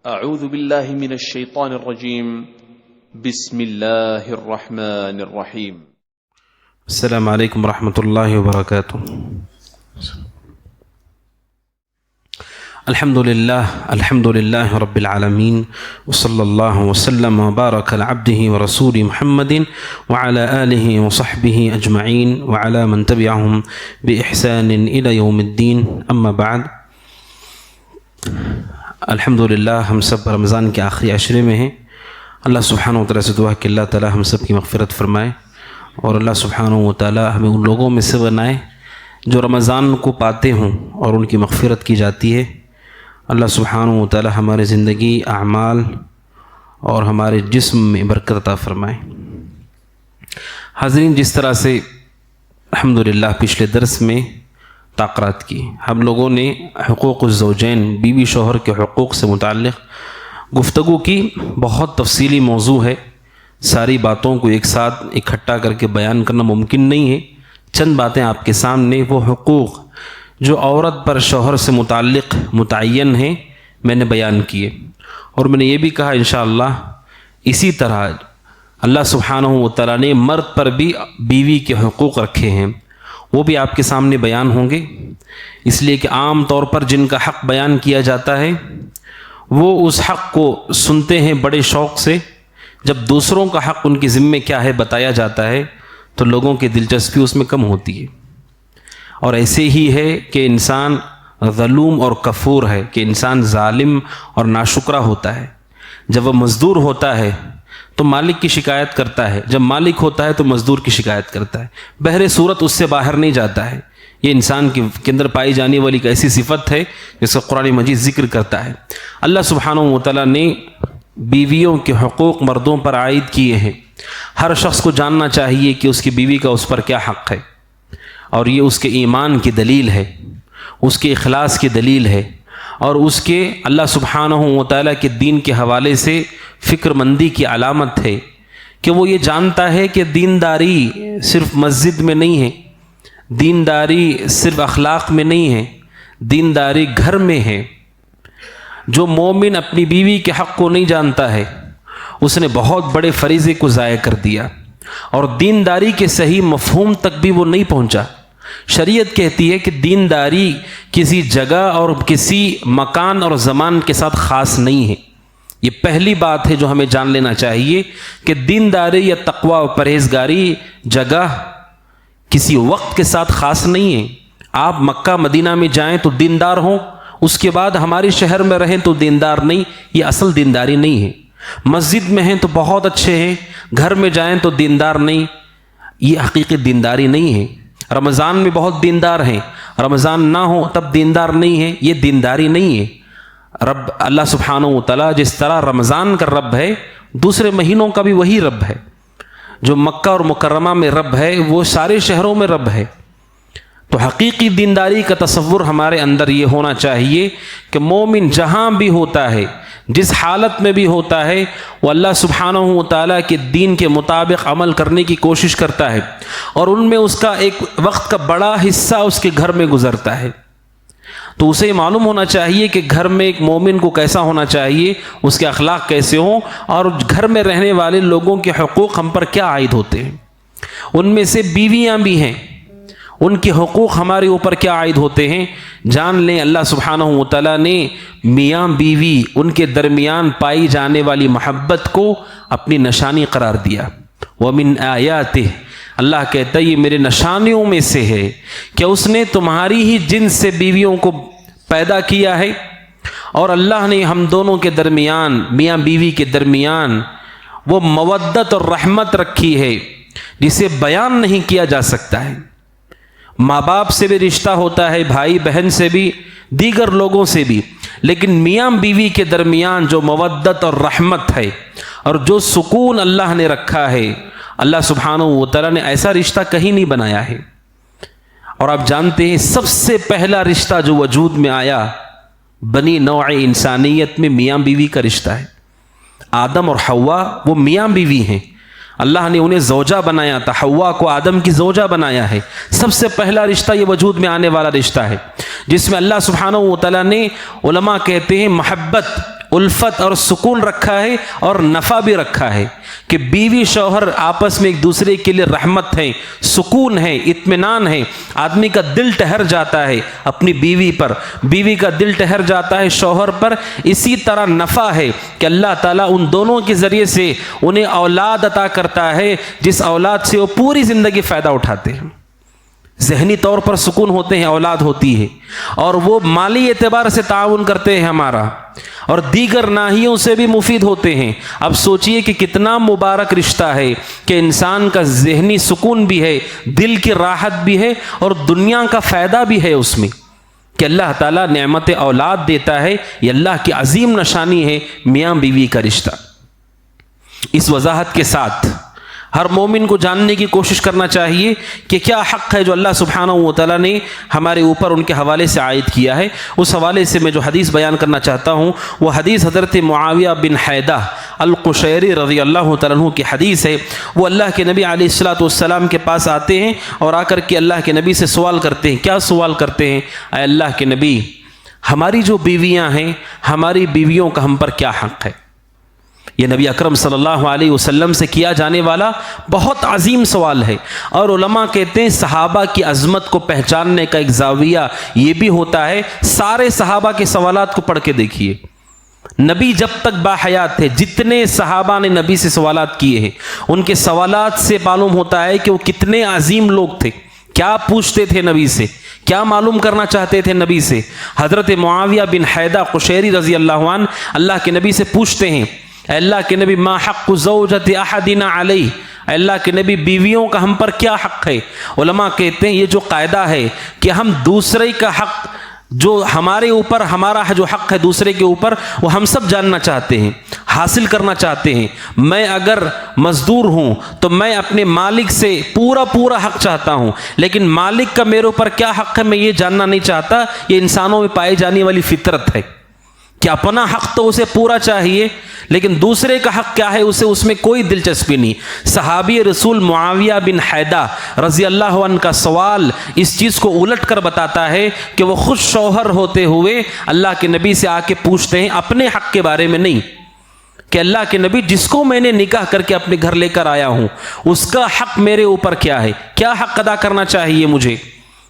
اعوذ باللہ من الشیطان الرجیم بسم اللہ الرحمن الرحیم السلام علیکم ورحمۃ اللہ وبرکاتہ۔ الحمد للہ رب العالمین وصلی اللہ وسلم وبارک علی عبدہ ورسولہ محمد وعلی آلہ وصحبہ اجمعین وعلی من تبعہم بإحسان الی یوم الدین، اما بعد۔ الحمدللہ ہم سب رمضان کے آخری عشرے میں ہیں۔ اللہ سبحانہ و تعالیٰ سے دعا کہ اللہ تعالیٰ ہم سب کی مغفرت فرمائے، اور اللہ سبحانہ و تعالیٰ ہمیں ان لوگوں میں سے بنائے جو رمضان کو پاتے ہوں اور ان کی مغفرت کی جاتی ہے۔ اللہ سبحانہ و تعالیٰ ہمارے زندگی، اعمال اور ہمارے جسم میں برکت عطا فرمائے۔ حاضرین، جس طرح سے الحمدللہ پچھلے درس میں تقرات کی، ہم لوگوں نے حقوق الزوجین، بیوی شوہر کے حقوق سے متعلق گفتگو کی۔ بہت تفصیلی موضوع ہے، ساری باتوں کو ایک ساتھ اکٹھا کر کے بیان کرنا ممکن نہیں ہے۔ چند باتیں آپ کے سامنے، وہ حقوق جو عورت پر شوہر سے متعلق متعین ہیں، میں نے بیان کیے، اور میں نے یہ بھی کہا انشاءاللہ اسی طرح اللہ سبحانہ و تعالیٰ نے مرد پر بھی بیوی کے حقوق رکھے ہیں، وہ بھی آپ کے سامنے بیان ہوں گے، اس لیے کہ عام طور پر جن کا حق بیان کیا جاتا ہے وہ اس حق کو سنتے ہیں بڑے شوق سے۔ جب دوسروں کا حق ان کے ذمے کیا ہے بتایا جاتا ہے تو لوگوں کی دلچسپی اس میں کم ہوتی ہے۔ اور ایسے ہی ہے کہ انسان ظلوم اور کفور ہے، کہ انسان ظالم اور ناشکرا ہوتا ہے۔ جب وہ مزدور ہوتا ہے تو مالک کی شکایت کرتا ہے، جب مالک ہوتا ہے تو مزدور کی شکایت کرتا ہے، بہر صورت اس سے باہر نہیں جاتا ہے۔ یہ انسان کے اندر پائی جانے والی ایک ایسی صفت ہے جس کا قرآن مجید ذکر کرتا ہے۔ اللہ سبحانہ و تعالیٰ نے بیویوں کے حقوق مردوں پر عائد کیے ہیں۔ ہر شخص کو جاننا چاہیے کہ اس کی بیوی کا اس پر کیا حق ہے، اور یہ اس کے ایمان کی دلیل ہے، اس کے اخلاص کی دلیل ہے، اور اس کے اللہ سبحانہ و تعالیٰ کے دین کے حوالے سے فکر مندی کی علامت ہے کہ وہ یہ جانتا ہے کہ دینداری صرف مسجد میں نہیں ہے، دینداری صرف اخلاق میں نہیں ہے، دینداری گھر میں ہے۔ جو مومن اپنی بیوی کے حق کو نہیں جانتا ہے اس نے بہت بڑے فریضے کو ضائع کر دیا، اور دینداری کے صحیح مفہوم تک بھی وہ نہیں پہنچا۔ شریعت کہتی ہے کہ دینداری کسی جگہ اور کسی مکان اور زمان کے ساتھ خاص نہیں ہے۔ یہ پہلی بات ہے جو ہمیں جان لینا چاہیے کہ دینداری یا تقوی و پرہیزگاری جگہ کسی وقت کے ساتھ خاص نہیں ہے۔ آپ مکہ مدینہ میں جائیں تو دیندار ہوں، اس کے بعد ہمارے شہر میں رہیں تو دیندار نہیں، یہ اصل دینداری نہیں ہے۔ مسجد میں ہیں تو بہت اچھے ہیں، گھر میں جائیں تو دیندار نہیں، یہ حقیقی دینداری نہیں ہے۔ رمضان میں بہت دیندار ہیں، رمضان نہ ہو تب دیندار نہیں ہے، یہ دینداری نہیں ہے۔ رب اللہ سبحانہ و تعالیٰ جس طرح رمضان کا رب ہے، دوسرے مہینوں کا بھی وہی رب ہے۔ جو مکہ اور مکرمہ میں رب ہے وہ سارے شہروں میں رب ہے۔ تو حقیقی دینداری کا تصور ہمارے اندر یہ ہونا چاہیے کہ مومن جہاں بھی ہوتا ہے، جس حالت میں بھی ہوتا ہے، وہ اللہ سبحانہ و تعالیٰ کے دین کے مطابق عمل کرنے کی کوشش کرتا ہے، اور ان میں اس کا ایک وقت کا بڑا حصہ اس کے گھر میں گزرتا ہے۔ تو اسے معلوم ہونا چاہیے کہ گھر میں ایک مومن کو کیسا ہونا چاہیے، اس کے اخلاق کیسے ہوں، اور گھر میں رہنے والے لوگوں کے حقوق ہم پر کیا عائد ہوتے ہیں۔ ان میں سے بیویاں بھی ہیں، ان کے حقوق ہمارے اوپر کیا عائد ہوتے ہیں۔ جان لیں اللہ سبحانہ و تعالیٰ نے میاں بیوی ان کے درمیان پائی جانے والی محبت کو اپنی نشانی قرار دیا۔ وَمِنْ آیَاتِهِ، اللہ کہتا ہے یہ میرے نشانیوں میں سے ہے کہ اس نے تمہاری ہی جنس سے بیویوں کو پیدا کیا ہے، اور اللہ نے ہم دونوں کے درمیان، میاں بیوی کے درمیان وہ مودت اور رحمت رکھی ہے جسے بیان نہیں کیا جا سکتا ہے۔ ماں باپ سے بھی رشتہ ہوتا ہے، بھائی بہن سے بھی، دیگر لوگوں سے بھی، لیکن میاں بیوی کے درمیان جو مودت اور رحمت ہے اور جو سکون اللہ نے رکھا ہے، اللہ سبحانہ و تعالیٰ نے ایسا رشتہ کہیں نہیں بنایا ہے۔ اور آپ جانتے ہیں سب سے پہلا رشتہ جو وجود میں آیا بنی نوع انسانیت میں میاں بیوی کا رشتہ ہے۔ آدم اور حوا وہ میاں بیوی ہیں، اللہ نے انہیں زوجہ بنایا تھا، حوا کو آدم کی زوجہ بنایا ہے۔ سب سے پہلا رشتہ یہ وجود میں آنے والا رشتہ ہے جس میں اللہ سبحانہ و تعالیٰ نے، علماء کہتے ہیں محبت الفت اور سکون رکھا ہے اور نفع بھی رکھا ہے کہ بیوی شوہر آپس میں ایک دوسرے کے لیے رحمت ہے، سکون ہے، اطمینان ہے، آدمی کا دل ٹھہر جاتا ہے اپنی بیوی پر، بیوی کا دل ٹھہر جاتا ہے شوہر پر۔ اسی طرح نفع ہے کہ اللہ تعالیٰ ان دونوں کے ذریعے سے انہیں اولاد عطا کرتا ہے، جس اولاد سے وہ پوری زندگی فائدہ اٹھاتے ہیں، ذہنی طور پر سکون ہوتے ہیں، اولاد ہوتی ہے، اور وہ مالی اعتبار سے تعاون کرتے ہیں ہمارا، اور دیگر ناحیوں سے بھی مفید ہوتے ہیں۔ اب سوچئے کہ کتنا مبارک رشتہ ہے کہ انسان کا ذہنی سکون بھی ہے، دل کی راحت بھی ہے، اور دنیا کا فائدہ بھی ہے اس میں، کہ اللہ تعالیٰ نعمت اولاد دیتا ہے۔ یہ اللہ کی عظیم نشانی ہے میاں بیوی کا رشتہ۔ اس وضاحت کے ساتھ ہر مومن کو جاننے کی کوشش کرنا چاہیے کہ کیا حق ہے جو اللہ سبحانہ و تعالیٰ نے ہمارے اوپر ان کے حوالے سے عائد کیا ہے۔ اس حوالے سے میں جو حدیث بیان کرنا چاہتا ہوں وہ حدیث حضرت معاویہ بن حیدہ القشیری رضی اللہ تعالیٰ عنہ کی حدیث ہے۔ وہ اللہ کے نبی علیہ الصلوۃ والسلام کے پاس آتے ہیں اور آ کر کے اللہ کے نبی سے سوال کرتے ہیں۔ کیا سوال کرتے ہیں؟ اے اللہ کے نبی، ہماری جو بیویاں ہیں، ہماری بیویوں کا ہم پر کیا حق ہے؟ یہ نبی اکرم صلی اللہ علیہ وسلم سے کیا جانے والا بہت عظیم سوال ہے، اور علماء کہتے ہیں صحابہ کی عظمت کو پہچاننے کا ایک زاویہ یہ بھی ہوتا ہے، سارے صحابہ کے سوالات کو پڑھ کے دیکھیے۔ نبی جب تک باحیات تھے، جتنے صحابہ نے نبی سے سوالات کیے ہیں، ان کے سوالات سے معلوم ہوتا ہے کہ وہ کتنے عظیم لوگ تھے، کیا پوچھتے تھے نبی سے، کیا معلوم کرنا چاہتے تھے نبی سے۔ حضرت معاویہ بن حیدہ قشیری رضی اللہ عنہ اللہ کے نبی سے پوچھتے ہیں، اے اللہ کے نبی، ما حق زوجت احدنا علیہ، اے اللہ کے نبی، بیویوں کا ہم پر کیا حق ہے؟ علماء کہتے ہیں یہ جو قاعدہ ہے کہ ہم دوسرے کا حق، جو ہمارے اوپر ہمارا جو حق ہے دوسرے کے اوپر، وہ ہم سب جاننا چاہتے ہیں، حاصل کرنا چاہتے ہیں۔ میں اگر مزدور ہوں تو میں اپنے مالک سے پورا حق چاہتا ہوں، لیکن مالک کا میرے اوپر کیا حق ہے میں یہ جاننا نہیں چاہتا۔ یہ انسانوں میں پائی جانے والی فطرت ہے کہ اپنا حق تو اسے پورا چاہیے، لیکن دوسرے کا حق کیا ہے اسے اس میں کوئی دلچسپی نہیں۔ صحابی رسول معاویہ بن حیدہ رضی اللہ عنہ کا سوال اس چیز کو الٹ کر بتاتا ہے کہ وہ خود شوہر ہوتے ہوئے اللہ کے نبی سے آ کے پوچھتے ہیں اپنے حق کے بارے میں نہیں، کہ اللہ کے نبی، جس کو میں نے نکاح کر کے اپنے گھر لے کر آیا ہوں اس کا حق میرے اوپر کیا ہے، کیا حق ادا کرنا چاہیے مجھے۔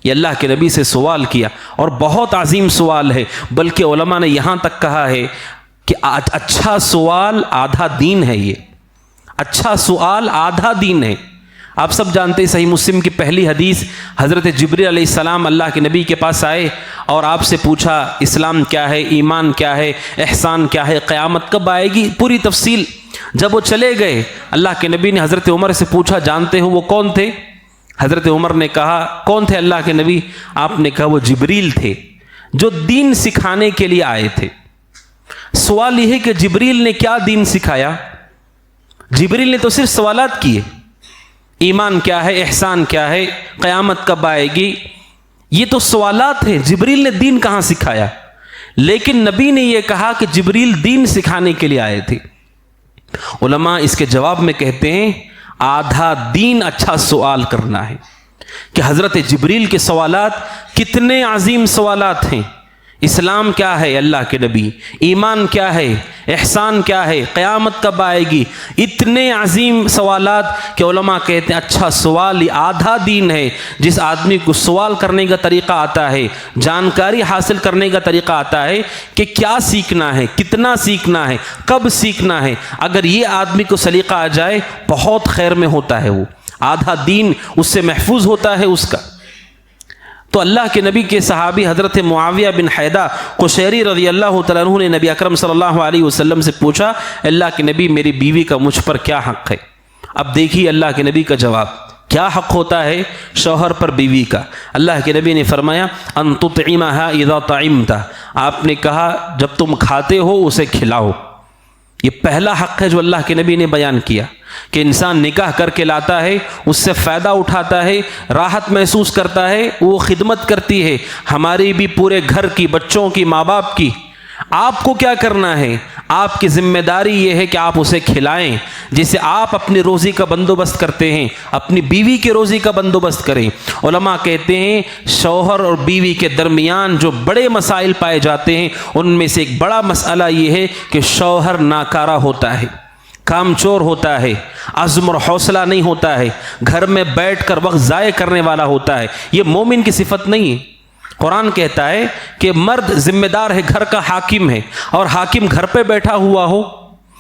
یہ اللہ کے نبی سے سوال کیا، اور بہت عظیم سوال ہے، بلکہ علماء نے یہاں تک کہا ہے کہ اچھا سوال آدھا دین ہے۔ یہ اچھا سوال آدھا دین ہے۔ آپ سب جانتے ہیں صحیح مسلم کی پہلی حدیث، حضرت جبریل علیہ السلام اللہ کے نبی کے پاس آئے اور آپ سے پوچھا اسلام کیا ہے، ایمان کیا ہے، احسان کیا ہے، قیامت کب آئے گی، پوری تفصیل۔ جب وہ چلے گئے اللہ کے نبی نے حضرت عمر سے پوچھا جانتے ہو وہ کون تھے؟ حضرت عمر نے کہا کون تھے اللہ کے نبی؟ آپ نے کہا وہ جبریل تھے جو دین سکھانے کے لیے آئے تھے۔ سوال یہ ہے کہ جبریل نے کیا دین سکھایا؟ جبریل نے تو صرف سوالات کیے، ایمان کیا ہے، احسان کیا ہے، قیامت کب آئے گی، یہ تو سوالات ہیں، جبریل نے دین کہاں سکھایا؟ لیکن نبی نے یہ کہا کہ جبریل دین سکھانے کے لیے آئے تھے۔ علماء اس کے جواب میں کہتے ہیں آدھا دین اچھا سوال کرنا ہے، کہ حضرت جبریل کے سوالات کتنے عظیم سوالات ہیں۔ اسلام کیا ہے اللہ کے نبی، ایمان کیا ہے، احسان کیا ہے، قیامت کب آئے گی، اتنے عظیم سوالات کہ علماء کہتے ہیں اچھا سوال ہی آدھا دین ہے۔ جس آدمی کو سوال کرنے کا طریقہ آتا ہے، جانکاری حاصل کرنے کا طریقہ آتا ہے کہ کیا سیکھنا ہے، کتنا سیکھنا ہے، کب سیکھنا ہے، اگر یہ آدمی کو سلیقہ آ جائے بہت خیر میں ہوتا ہے، وہ آدھا دین اس سے محفوظ ہوتا ہے اس کا۔ تو اللہ کے نبی کے صحابی حضرت معاویہ بن حیدہ قشیری رضی اللہ تعالیٰ عنہ نے نبی اکرم صلی اللہ علیہ وسلم سے پوچھا اللہ کے نبی میری بیوی کا مجھ پر کیا حق ہے؟ اب دیکھیے اللہ کے نبی کا جواب، کیا حق ہوتا ہے شوہر پر بیوی کا؟ اللہ کے نبی نے فرمایا ان تطعمها اذا طعمت، آپ نے کہا جب تم کھاتے ہو اسے کھلاؤ۔ یہ پہلا حق ہے جو اللہ کے نبی نے بیان کیا کہ انسان نکاح کر کے لاتا ہے، اس سے فائدہ اٹھاتا ہے، راحت محسوس کرتا ہے، وہ خدمت کرتی ہے، ہماری بھی پورے گھر کی، بچوں کی، ماں باپ کی، آپ کو کیا کرنا ہے؟ آپ کی ذمہ داری یہ ہے کہ آپ اسے کھلائیں، جسے آپ اپنی روزی کا بندوبست کرتے ہیں، اپنی بیوی کی روزی کا بندوبست کریں۔ علماء کہتے ہیں شوہر اور بیوی کے درمیان جو بڑے مسائل پائے جاتے ہیں ان میں سے ایک بڑا مسئلہ یہ ہے کہ شوہر ناکارہ ہوتا ہے، کام چور ہوتا ہے، عزم اور حوصلہ نہیں ہوتا ہے، گھر میں بیٹھ کر وقت ضائع کرنے والا ہوتا ہے۔ یہ مومن کی صفت نہیں ہے۔ قرآن کہتا ہے کہ مرد ذمہ دار ہے، گھر کا حاکم ہے، اور حاکم گھر پہ بیٹھا ہوا ہو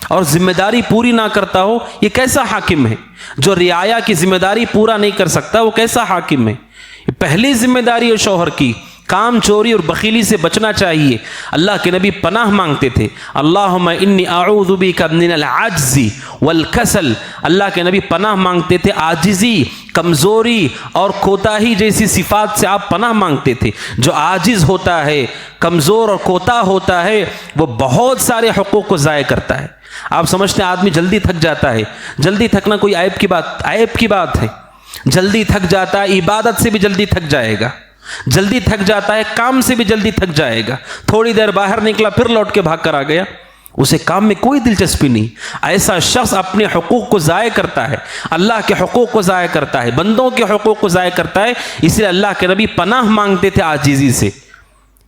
اور ذمہ داری پوری نہ کرتا ہو، یہ کیسا حاکم ہے؟ جو رعایا کی ذمہ داری پورا نہیں کر سکتا وہ کیسا حاکم ہے؟ یہ پہلی ذمہ داری ہے شوہر کی۔ کام چوری اور بخیلی سے بچنا چاہیے۔ اللہ کے نبی پناہ مانگتے تھے، اللہم انی اعوذ بک من العجز والکسل۔ اللہ کے نبی پناہ مانگتے تھے، عاجزی، کمزوری اور کوتاہی جیسی صفات سے آپ پناہ مانگتے تھے۔ جو عاجز ہوتا ہے، کمزور اور کوتاہ ہوتا ہے، وہ بہت سارے حقوق کو ضائع کرتا ہے۔ آپ سمجھتے ہیں آدمی جلدی تھک جاتا ہے، جلدی تھکنا کوئی عیب کی بات ہے؟ جلدی تھک جاتا ہے، عبادت سے بھی جلدی تھک جائے گا، جلدی تھک جاتا ہے، کام سے بھی جلدی تھک جائے گا۔ تھوڑی دیر باہر نکلا پھر لوٹ کے بھاگ کر آ گیا، اسے کام میں کوئی دلچسپی نہیں۔ ایسا شخص اپنے حقوق کو ضائع کرتا ہے، اللہ کے حقوق کو ضائع کرتا ہے، بندوں کے حقوق کو ضائع کرتا ہے۔ اس لیے اللہ کے نبی پناہ مانگتے تھے عاجزی سے۔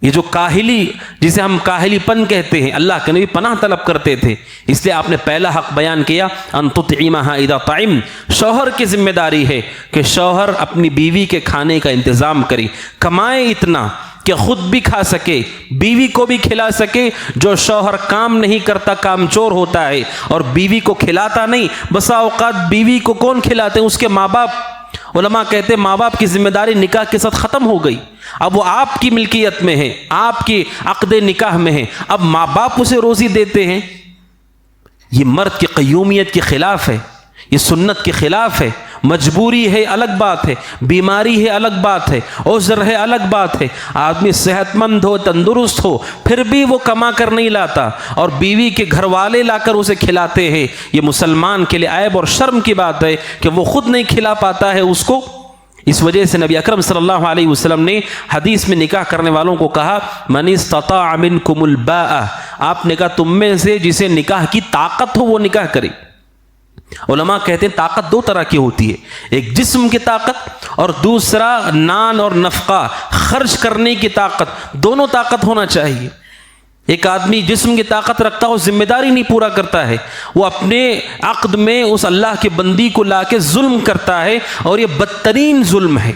یہ جو کاہلی، جسے ہم کاہلی پن کہتے ہیں، اللہ کے نبی پناہ طلب کرتے تھے۔ اس لیے آپ نے پہلا حق بیان کیا، ان تطعمها اذا طعم۔ شوہر کی ذمہ داری ہے کہ شوہر اپنی بیوی کے کھانے کا انتظام کرے، کمائے اتنا کہ خود بھی کھا سکے، بیوی کو بھی کھلا سکے۔ جو شوہر کام نہیں کرتا، کام چور ہوتا ہے اور بیوی کو کھلاتا نہیں، بسا اوقات بیوی کو کون کھلاتے ہیں؟ اس کے ماں باپ۔ علماء کہتے ہیں ماں باپ کی ذمہ داری نکاح کے ساتھ ختم ہو گئی، اب وہ آپ کی ملکیت میں ہے، آپ کی عقد نکاح میں ہے، اب ماں باپ اسے روزی دیتے ہیں۔ یہ مرد کی قیومیت کے خلاف ہے، یہ سنت کے خلاف ہے۔ مجبوری ہے الگ بات ہے، بیماری ہے الگ بات ہے، عذر ہے الگ بات ہے۔ آدمی صحت مند ہو، تندرست ہو، پھر بھی وہ کما کر نہیں لاتا اور بیوی کے گھر والے لا کر اسے کھلاتے ہیں، یہ مسلمان کے لیے عیب اور شرم کی بات ہے کہ وہ خود نہیں کھلا پاتا ہے اس کو۔ اس وجہ سے نبی اکرم صلی اللہ علیہ وسلم نے حدیث میں نکاح کرنے والوں کو کہا، من استطاع منکم الباء، آپ نے کہا تم میں سے جسے نکاح کی طاقت ہو وہ نکاح کرے۔ علماء کہتے ہیں طاقت دو طرح کی ہوتی ہے، ایک جسم کی طاقت اور دوسرا نان اور نفقہ، خرچ کرنے کی طاقت۔ دونوں طاقت ہونا چاہیے۔ ایک آدمی جسم کی طاقت رکھتا ہو، ذمہ داری نہیں پورا کرتا ہے، وہ اپنے عقد میں اس اللہ کی بندی کو لا کے ظلم کرتا ہے، اور یہ بدترین ظلم ہے۔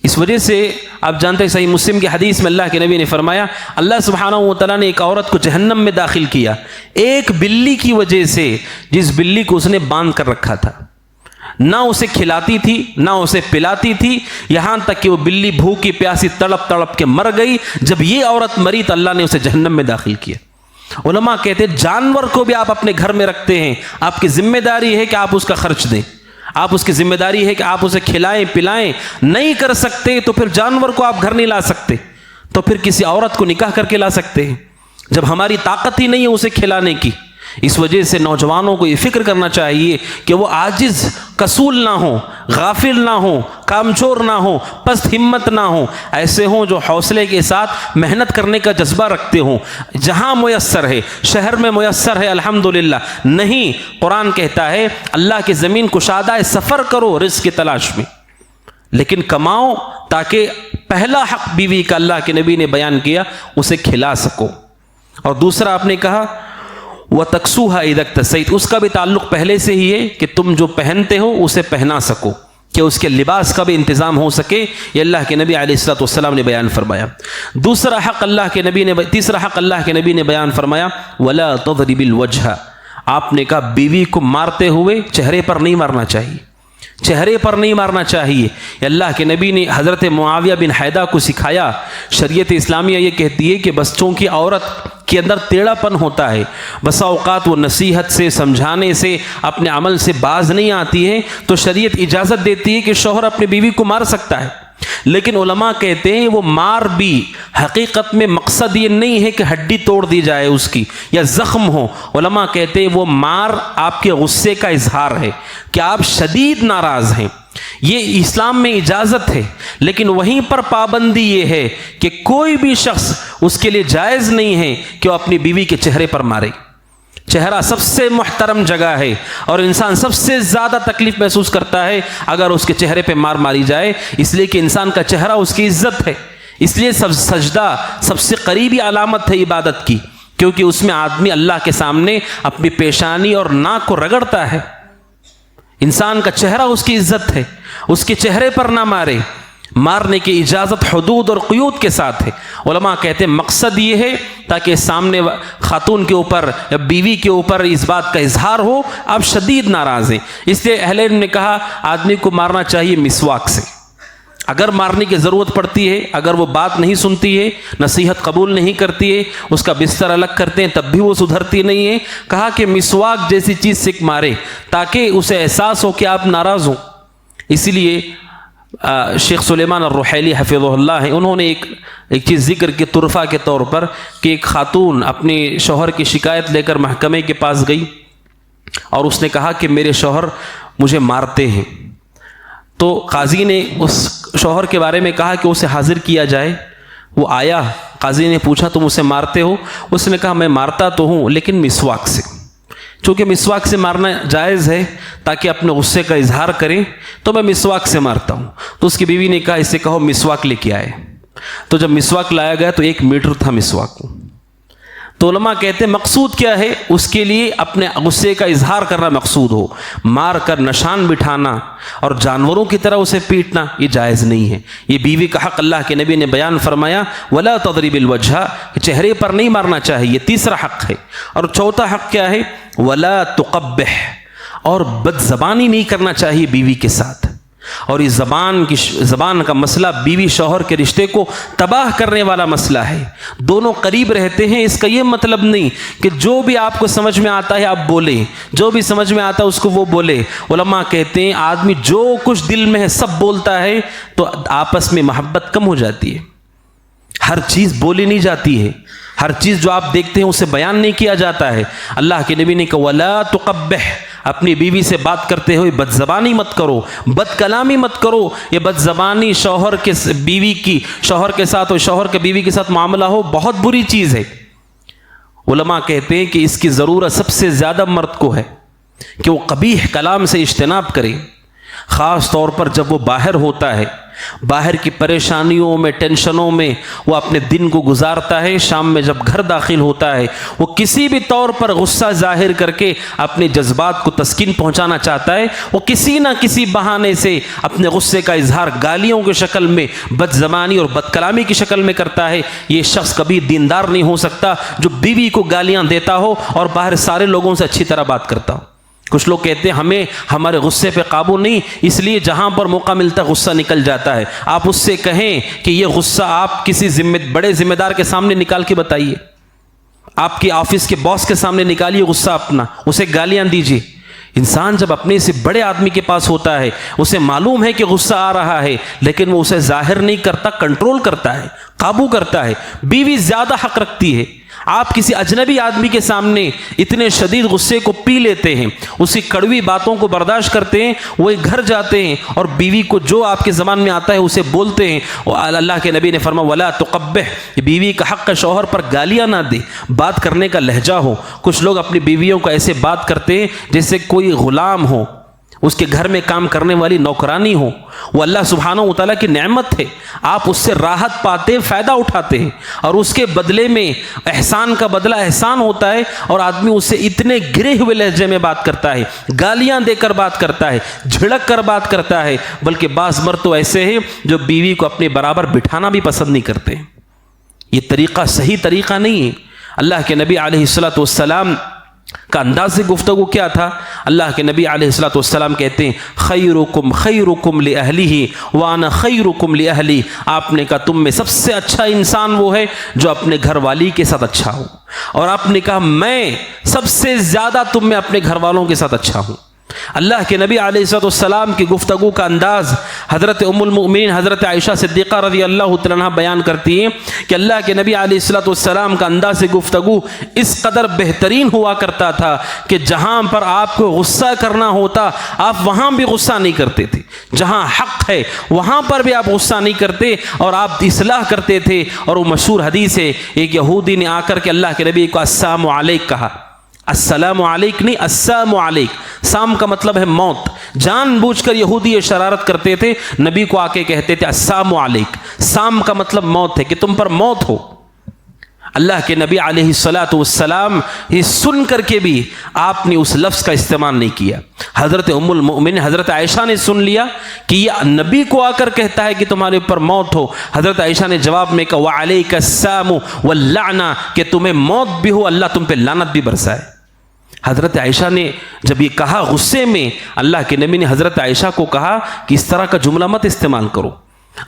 اس وجہ سے آپ جانتے ہیں صحیح مسلم کی حدیث میں اللہ کے نبی نے فرمایا، اللہ سبحانہ و تعالیٰ نے ایک عورت کو جہنم میں داخل کیا ایک بلی کی وجہ سے، جس بلی کو اس نے باندھ کر رکھا تھا، نہ اسے کھلاتی تھی نہ اسے پلاتی تھی، یہاں تک کہ وہ بلی بھوکی پیاسی تڑپ تڑپ کے مر گئی۔ جب یہ عورت مری تو اللہ نے اسے جہنم میں داخل کیا۔ علماء کہتے ہیں جانور کو بھی آپ اپنے گھر میں رکھتے ہیں، آپ کی ذمہ داری ہے کہ آپ اس کا خرچ دیں، آپ اس کی ذمہ داری ہے کہ آپ اسے کھلائیں پلائیں۔ نہیں کر سکتے تو پھر جانور کو آپ گھر نہیں لا سکتے، تو پھر کسی عورت کو نکاح کر کے لا سکتے ہیں، جب ہماری طاقت ہی نہیں ہے اسے کھلانے کی۔ اس وجہ سے نوجوانوں کو یہ فکر کرنا چاہیے کہ وہ عاجز کسول نہ ہوں، غافل نہ ہوں، کامچور نہ ہوں، پست ہمت نہ ہوں، ایسے ہوں جو حوصلے کے ساتھ محنت کرنے کا جذبہ رکھتے ہوں۔ جہاں میسر ہے، شہر میں میسر ہے الحمدللہ، نہیں، قرآن کہتا ہے اللہ کی زمین کشادہ ہے، سفر کرو رزق کی تلاش میں، لیکن کماؤ تاکہ پہلا حق بیوی کا اللہ کے نبی نے بیان کیا اسے کھلا سکو۔ اور دوسرا آپ نے کہا وَتَكْسُوهَا إِذَا اكْتَسَيْتَ، اس کا بھی تعلق پہلے سے ہی ہے کہ تم جو پہنتے ہو اسے پہنا سکو، کہ اس کے لباس کا بھی انتظام ہو سکے، یہ اللہ کے نبی علیہ الصلوۃ والسلام نے بیان فرمایا۔ تیسرا حق اللہ کے نبی نے بیان فرمایا وَلَا تَضْرِبِ الْوَجْهَ، آپ نے کہا بیوی کو مارتے ہوئے چہرے پر نہیں مارنا چاہیے، چہرے پر نہیں مارنا چاہیے۔ اللہ کے نبی نے حضرت معاویہ بن حیدہ کو سکھایا۔ شریعت اسلامیہ یہ کہتی ہے کہ بس چونکہ عورت کے اندر ٹیڑھا پن ہوتا ہے، بسا اوقات وہ نصیحت سے، سمجھانے سے، اپنے عمل سے باز نہیں آتی ہے، تو شریعت اجازت دیتی ہے کہ شوہر اپنی بیوی کو مار سکتا ہے۔ لیکن علماء کہتے ہیں وہ مار بھی حقیقت میں مقصد یہ نہیں ہے کہ ہڈی توڑ دی جائے اس کی یا زخم ہو۔ علماء کہتے ہیں وہ مار آپ کے غصے کا اظہار ہے کہ آپ شدید ناراض ہیں، یہ اسلام میں اجازت ہے، لیکن وہیں پر پابندی یہ ہے کہ کوئی بھی شخص اس کے لیے جائز نہیں ہے کہ وہ اپنی بیوی کے چہرے پر مارے۔ چہرہ سب سے محترم جگہ ہے، اور انسان سب سے زیادہ تکلیف محسوس کرتا ہے اگر اس کے چہرے پہ مار ماری جائے، اس لیے کہ انسان کا چہرہ اس کی عزت ہے۔ اس لیے سجدہ سب سے قریبی علامت ہے عبادت کی، کیونکہ اس میں آدمی اللہ کے سامنے اپنی پیشانی اور ناک کو رگڑتا ہے۔ انسان کا چہرہ اس کی عزت ہے، اس کے چہرے پر نہ مارے۔ مارنے کی اجازت حدود اور قیود کے ساتھ ہے۔ علماء کہتے ہیں مقصد یہ ہے تاکہ سامنے خاتون کے اوپر یا بیوی کے اوپر اس بات کا اظہار ہو آپ شدید ناراض ہیں۔ اس لیے اہل علم نے کہا آدمی کو مارنا چاہیے مسواک سے۔ اگر مارنے کی ضرورت پڑتی ہے، اگر وہ بات نہیں سنتی ہے، نصیحت قبول نہیں کرتی ہے، اس کا بستر الگ کرتے ہیں تب بھی وہ سدھرتی نہیں ہے، کہا کہ مسواک جیسی چیز سے مارے تاکہ اسے احساس ہو کہ آپ ناراض ہوں۔ اسی لیے شیخ سلیمان الرحیلی حفظہ اللہ ہے، انہوں نے ایک چیز ذکر کی طرفہ کے طور پر کہ ایک خاتون اپنے شوہر کی شکایت لے کر محکمے کے پاس گئی اور اس نے کہا کہ میرے شوہر مجھے مارتے ہیں۔ تو قاضی نے اس شوہر کے بارے میں کہا کہ اسے حاضر کیا جائے۔ وہ آیا، قاضی نے پوچھا تم اسے مارتے ہو؟ اس نے کہا میں مارتا تو ہوں لیکن مسواک سے، چونکہ مسواک سے مارنا جائز ہے تاکہ اپنے غصے کا اظہار کریں تو میں مسواک سے مارتا ہوں۔ تو اس کی بیوی نے کہا اسے کہو مسواک لے کے آئے۔ تو جب مسواک لایا گیا تو 1 میٹر تھا مسواک۔ تو علماء کہتے ہیں مقصود کیا ہے؟ اس کے لیے اپنے غصے کا اظہار کرنا مقصود ہو، مار کر نشان بٹھانا اور جانوروں کی طرح اسے پیٹنا یہ جائز نہیں ہے۔ یہ بیوی کا حق اللہ کے نبی نے بیان فرمایا ولا تضرب الوجہ، چہرے پر نہیں مارنا چاہیے، تیسرا حق ہے۔ اور چوتھا حق کیا ہے؟ ولا تقبح، اور بد زبانی نہیں کرنا چاہیے بیوی کے ساتھ۔ اور اس زبان کا مسئلہ بیوی شوہر کے رشتے کو تباہ کرنے والا مسئلہ ہے۔ دونوں قریب رہتے ہیں، اس کا یہ مطلب نہیں کہ جو بھی آپ کو سمجھ میں آتا ہے آپ بولیں، جو بھی سمجھ میں آتا ہے اس کو وہ بولے۔ علماء کہتے ہیں آدمی جو کچھ دل میں ہے سب بولتا ہے تو آپس میں محبت کم ہو جاتی ہے۔ ہر چیز بولی نہیں جاتی ہے، ہر چیز جو آپ دیکھتے ہیں اسے بیان نہیں کیا جاتا ہے۔ اللہ کے نبی نے کہا ولا تقبح، اپنی بیوی سے بات کرتے ہوئے بد زبانی مت کرو، بد کلامی مت کرو۔ یہ بد زبانی شوہر کے ساتھ اور شوہر کے بیوی کے ساتھ معاملہ ہو بہت بری چیز ہے۔ علماء کہتے ہیں کہ اس کی ضرورت سب سے زیادہ مرد کو ہے کہ وہ قبیح کلام سے اجتناب کرے، خاص طور پر جب وہ باہر ہوتا ہے، باہر کی پریشانیوں میں ٹینشنوں میں وہ اپنے دن کو گزارتا ہے۔ شام میں جب گھر داخل ہوتا ہے وہ کسی بھی طور پر غصہ ظاہر کر کے اپنے جذبات کو تسکین پہنچانا چاہتا ہے، وہ کسی نہ کسی بہانے سے اپنے غصے کا اظہار گالیوں کی شکل میں، بد زبانی اور بد کلامی کی شکل میں کرتا ہے۔ یہ شخص کبھی دیندار نہیں ہو سکتا جو بیوی کو گالیاں دیتا ہو اور باہر سارے لوگوں سے اچھی طرح بات کرتا ہو۔ کچھ لوگ کہتے ہیں ہمیں ہمارے غصے پہ قابو نہیں، اس لیے جہاں پر موقع ملتا ہے غصہ نکل جاتا ہے۔ آپ اس سے کہیں کہ یہ غصہ آپ کسی بڑے ذمہ دار کے سامنے نکال کے بتائیے، آپ کی آفس کے باس کے سامنے نکالیے غصہ اپنا، اسے گالیاں دیجیے۔ انسان جب اپنے سے بڑے آدمی کے پاس ہوتا ہے اسے معلوم ہے کہ غصہ آ رہا ہے، لیکن وہ اسے ظاہر نہیں کرتا، کنٹرول کرتا ہے، قابو کرتا ہے۔ بیوی زیادہ حق رکھتی ہے۔ آپ کسی اجنبی آدمی کے سامنے اتنے شدید غصے کو پی لیتے ہیں، اس کی کڑوی باتوں کو برداشت کرتے ہیں، وہ گھر جاتے ہیں اور بیوی کو جو آپ کے زبان میں آتا ہے اسے بولتے ہیں۔ اللہ کے نبی نے فرمایا ولا تقبح، بیوی کا حق شوہر پر گالیاں نہ دے، بات کرنے کا لہجہ ہو۔ کچھ لوگ اپنی بیویوں کو ایسے بات کرتے ہیں جیسے کوئی غلام ہو، اس کے گھر میں کام کرنے والی نوکرانی ہو۔ وہ اللہ سبحانہ و تعالیٰ کی نعمت ہے، آپ اس سے راحت پاتے، فائدہ اٹھاتے ہیں، اور اس کے بدلے میں احسان کا بدلہ احسان ہوتا ہے، اور آدمی اس سے اتنے گرے ہوئے لہجے میں بات کرتا ہے، گالیاں دے کر بات کرتا ہے، جھڑک کر بات کرتا ہے۔ بلکہ بعض مرد تو ایسے ہیں جو بیوی کو اپنے برابر بٹھانا بھی پسند نہیں کرتے۔ یہ طریقہ صحیح طریقہ نہیں ہے۔ اللہ کے نبی علیہ الصلوۃ والسلام کا انداز گفتگو کیا تھا؟ اللہ کے نبی علیہ الصلوۃ والسلام کہتے ہیں خیرکم خیرکم لأہلہ وانا خیرکم لأہلی۔ آپ نے کہا تم میں سب سے اچھا انسان وہ ہے جو اپنے گھر والی کے ساتھ اچھا ہو، اور آپ نے کہا میں سب سے زیادہ تم میں اپنے گھر والوں کے ساتھ اچھا ہوں۔ اللہ کے نبی علیہ السلام کی گفتگو کا انداز حضرت ام المؤمنین حضرت عائشہ صدیقہ رضی اللہ تعالیٰ عنہ بیان کرتی ہیں کہ اللہ کے نبی علیہ السلام کا انداز گفتگو اس قدر بہترین ہوا کرتا تھا کہ جہاں پر آپ کو غصہ کرنا ہوتا آپ وہاں بھی غصہ نہیں کرتے تھے، جہاں حق ہے وہاں پر بھی آپ غصہ نہیں کرتے اور آپ اصلاح کرتے تھے۔ اور وہ مشہور حدیث ہے، ایک یہودی نے آ کر کے اللہ کے نبی کو السلام علیک کہا، السلام علیک نہیں، السلام علیک، سام کا مطلب ہے موت۔ جان بوجھ کر یہودی یہ شرارت کرتے تھے، نبی کو آ کے کہتے تھے السلام علیک، سام کا مطلب موت ہے کہ تم پر موت ہو۔ اللہ کے نبی علیہ السلام یہ سن کر کے بھی آپ نے اس لفظ کا استعمال نہیں کیا۔ حضرت ام المؤمنین حضرت عائشہ نے سن لیا کہ یہ نبی کو آ کر کہتا ہے کہ تمہارے اوپر موت ہو، حضرت عائشہ نے جواب میں کہا وعلیک السلام واللعنہ، کہ تمہیں موت بھی ہو، اللہ تم پہ لعنت بھی برسائے۔ حضرت عائشہ نے جب یہ کہا غصے میں، اللہ کے نبی نے حضرت عائشہ کو کہا کہ اس طرح کا جملہ مت استعمال کرو۔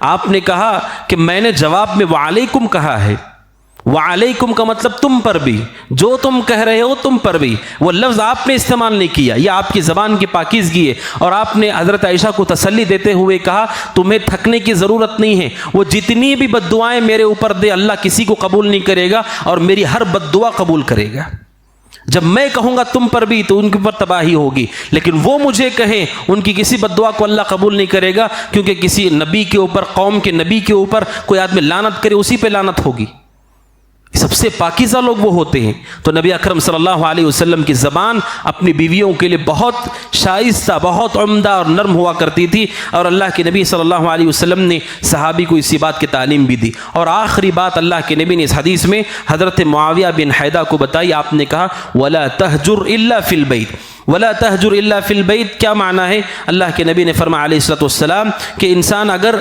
آپ نے کہا کہ میں نے جواب میں وعلیکم کہا ہے، وعلیکم کا مطلب تم پر بھی، جو تم کہہ رہے ہو تم پر بھی، وہ لفظ آپ نے استعمال نہیں کیا، یہ آپ کی زبان کی پاکیزگی ہے۔ اور آپ نے حضرت عائشہ کو تسلی دیتے ہوئے کہا تمہیں تھکنے کی ضرورت نہیں ہے، وہ جتنی بھی بد دعائیں میرے اوپر دے اللہ کسی کو قبول نہیں کرے گا اور میری ہر بد دعا قبول کرے گا۔ جب میں کہوں گا تم پر بھی تو ان کے اوپر تباہی ہوگی، لیکن وہ مجھے کہیں ان کی کسی بد دعا کو اللہ قبول نہیں کرے گا، کیونکہ کسی نبی کے اوپر، قوم کے نبی کے اوپر کوئی آدمی لعنت کرے اسی پہ لعنت ہوگی۔ سب سے پاکیزہ لوگ وہ ہوتے ہیں۔ تو نبی اکرم صلی اللہ علیہ وسلم کی زبان اپنی بیویوں کے لیے بہت شائستہ، بہت عمدہ اور نرم ہوا کرتی تھی، اور اللہ کے نبی صلی اللہ علیہ وسلم نے صحابی کو اسی بات کی تعلیم بھی دی۔ اور آخری بات اللہ کے نبی نے اس حدیث میں حضرت معاویہ بن حیدہ کو بتائی، آپ نے کہا وَلَا تَهْجُرْ إِلَّا فِي الْبَيْتِ، وَلَا تَهْجُرْ إِلَّا فِي الْبَيْتِ کیا معنی ہے؟ اللہ کے نبی نے فرمایا علیہ السلام کہ انسان اگر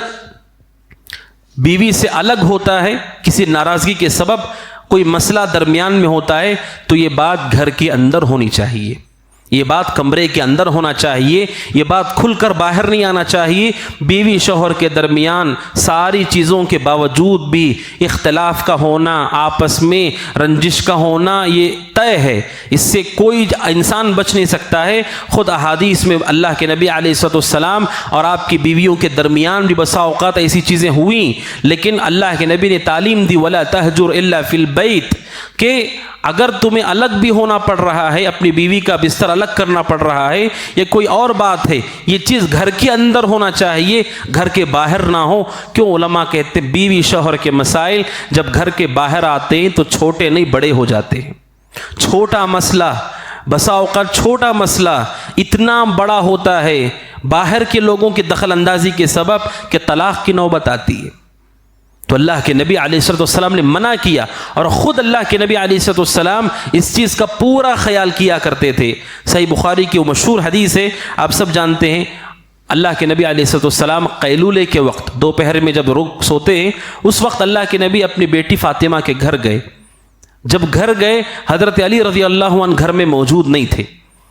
بیوی سے الگ ہوتا ہے کسی ناراضگی کے سبب، کوئی مسئلہ درمیان میں ہوتا ہے، تو یہ بات گھر کے اندر ہونی چاہیے، یہ بات کمرے کے اندر ہونا چاہیے، یہ بات کھل کر باہر نہیں آنا چاہیے۔ بیوی شوہر کے درمیان ساری چیزوں کے باوجود بھی اختلاف کا ہونا، آپس میں رنجش کا ہونا یہ طے ہے، اس سے کوئی انسان بچ نہیں سکتا ہے۔ خود احادیث میں اللہ کے نبی علیہ السلام اور آپ کی بیویوں کے درمیان بھی بسا اوقات ایسی چیزیں ہوئیں، لیکن اللہ کے نبی نے تعلیم دی وَلَا تَهْجُرْ إِلَّا فِي الْبَيْتِ، کہ اگر تمہیں الگ بھی ہونا پڑ رہا ہے، اپنی بیوی کا بستر الگ کرنا پڑ رہا ہے، یہ کوئی اور بات ہے، یہ چیز گھر کے اندر ہونا چاہیے، گھر کے باہر نہ ہو۔ کیوں؟ علماء کہتے ہیں بیوی شوہر کے مسائل جب گھر کے باہر آتے ہیں تو چھوٹے نہیں بڑے ہو جاتے ہیں۔ چھوٹا مسئلہ، بسا اوقات چھوٹا مسئلہ اتنا بڑا ہوتا ہے باہر کے لوگوں کی دخل اندازی کے سبب کہ طلاق کی نوبت آتی ہے۔ تو اللہ کے نبی علیہ السلام نے منع کیا، اور خود اللہ کے نبی علیہ السلام اس چیز کا پورا خیال کیا کرتے تھے۔ صحیح بخاری کی وہ مشہور حدیث ہے، آپ سب جانتے ہیں، اللہ کے نبی علیہ السلام قیلولے کے وقت دوپہر میں جب سوتے ہیں، اس وقت اللہ کے نبی اپنی بیٹی فاطمہ کے گھر گئے۔ جب گھر گئے حضرت علی رضی اللہ عنہ گھر میں موجود نہیں تھے۔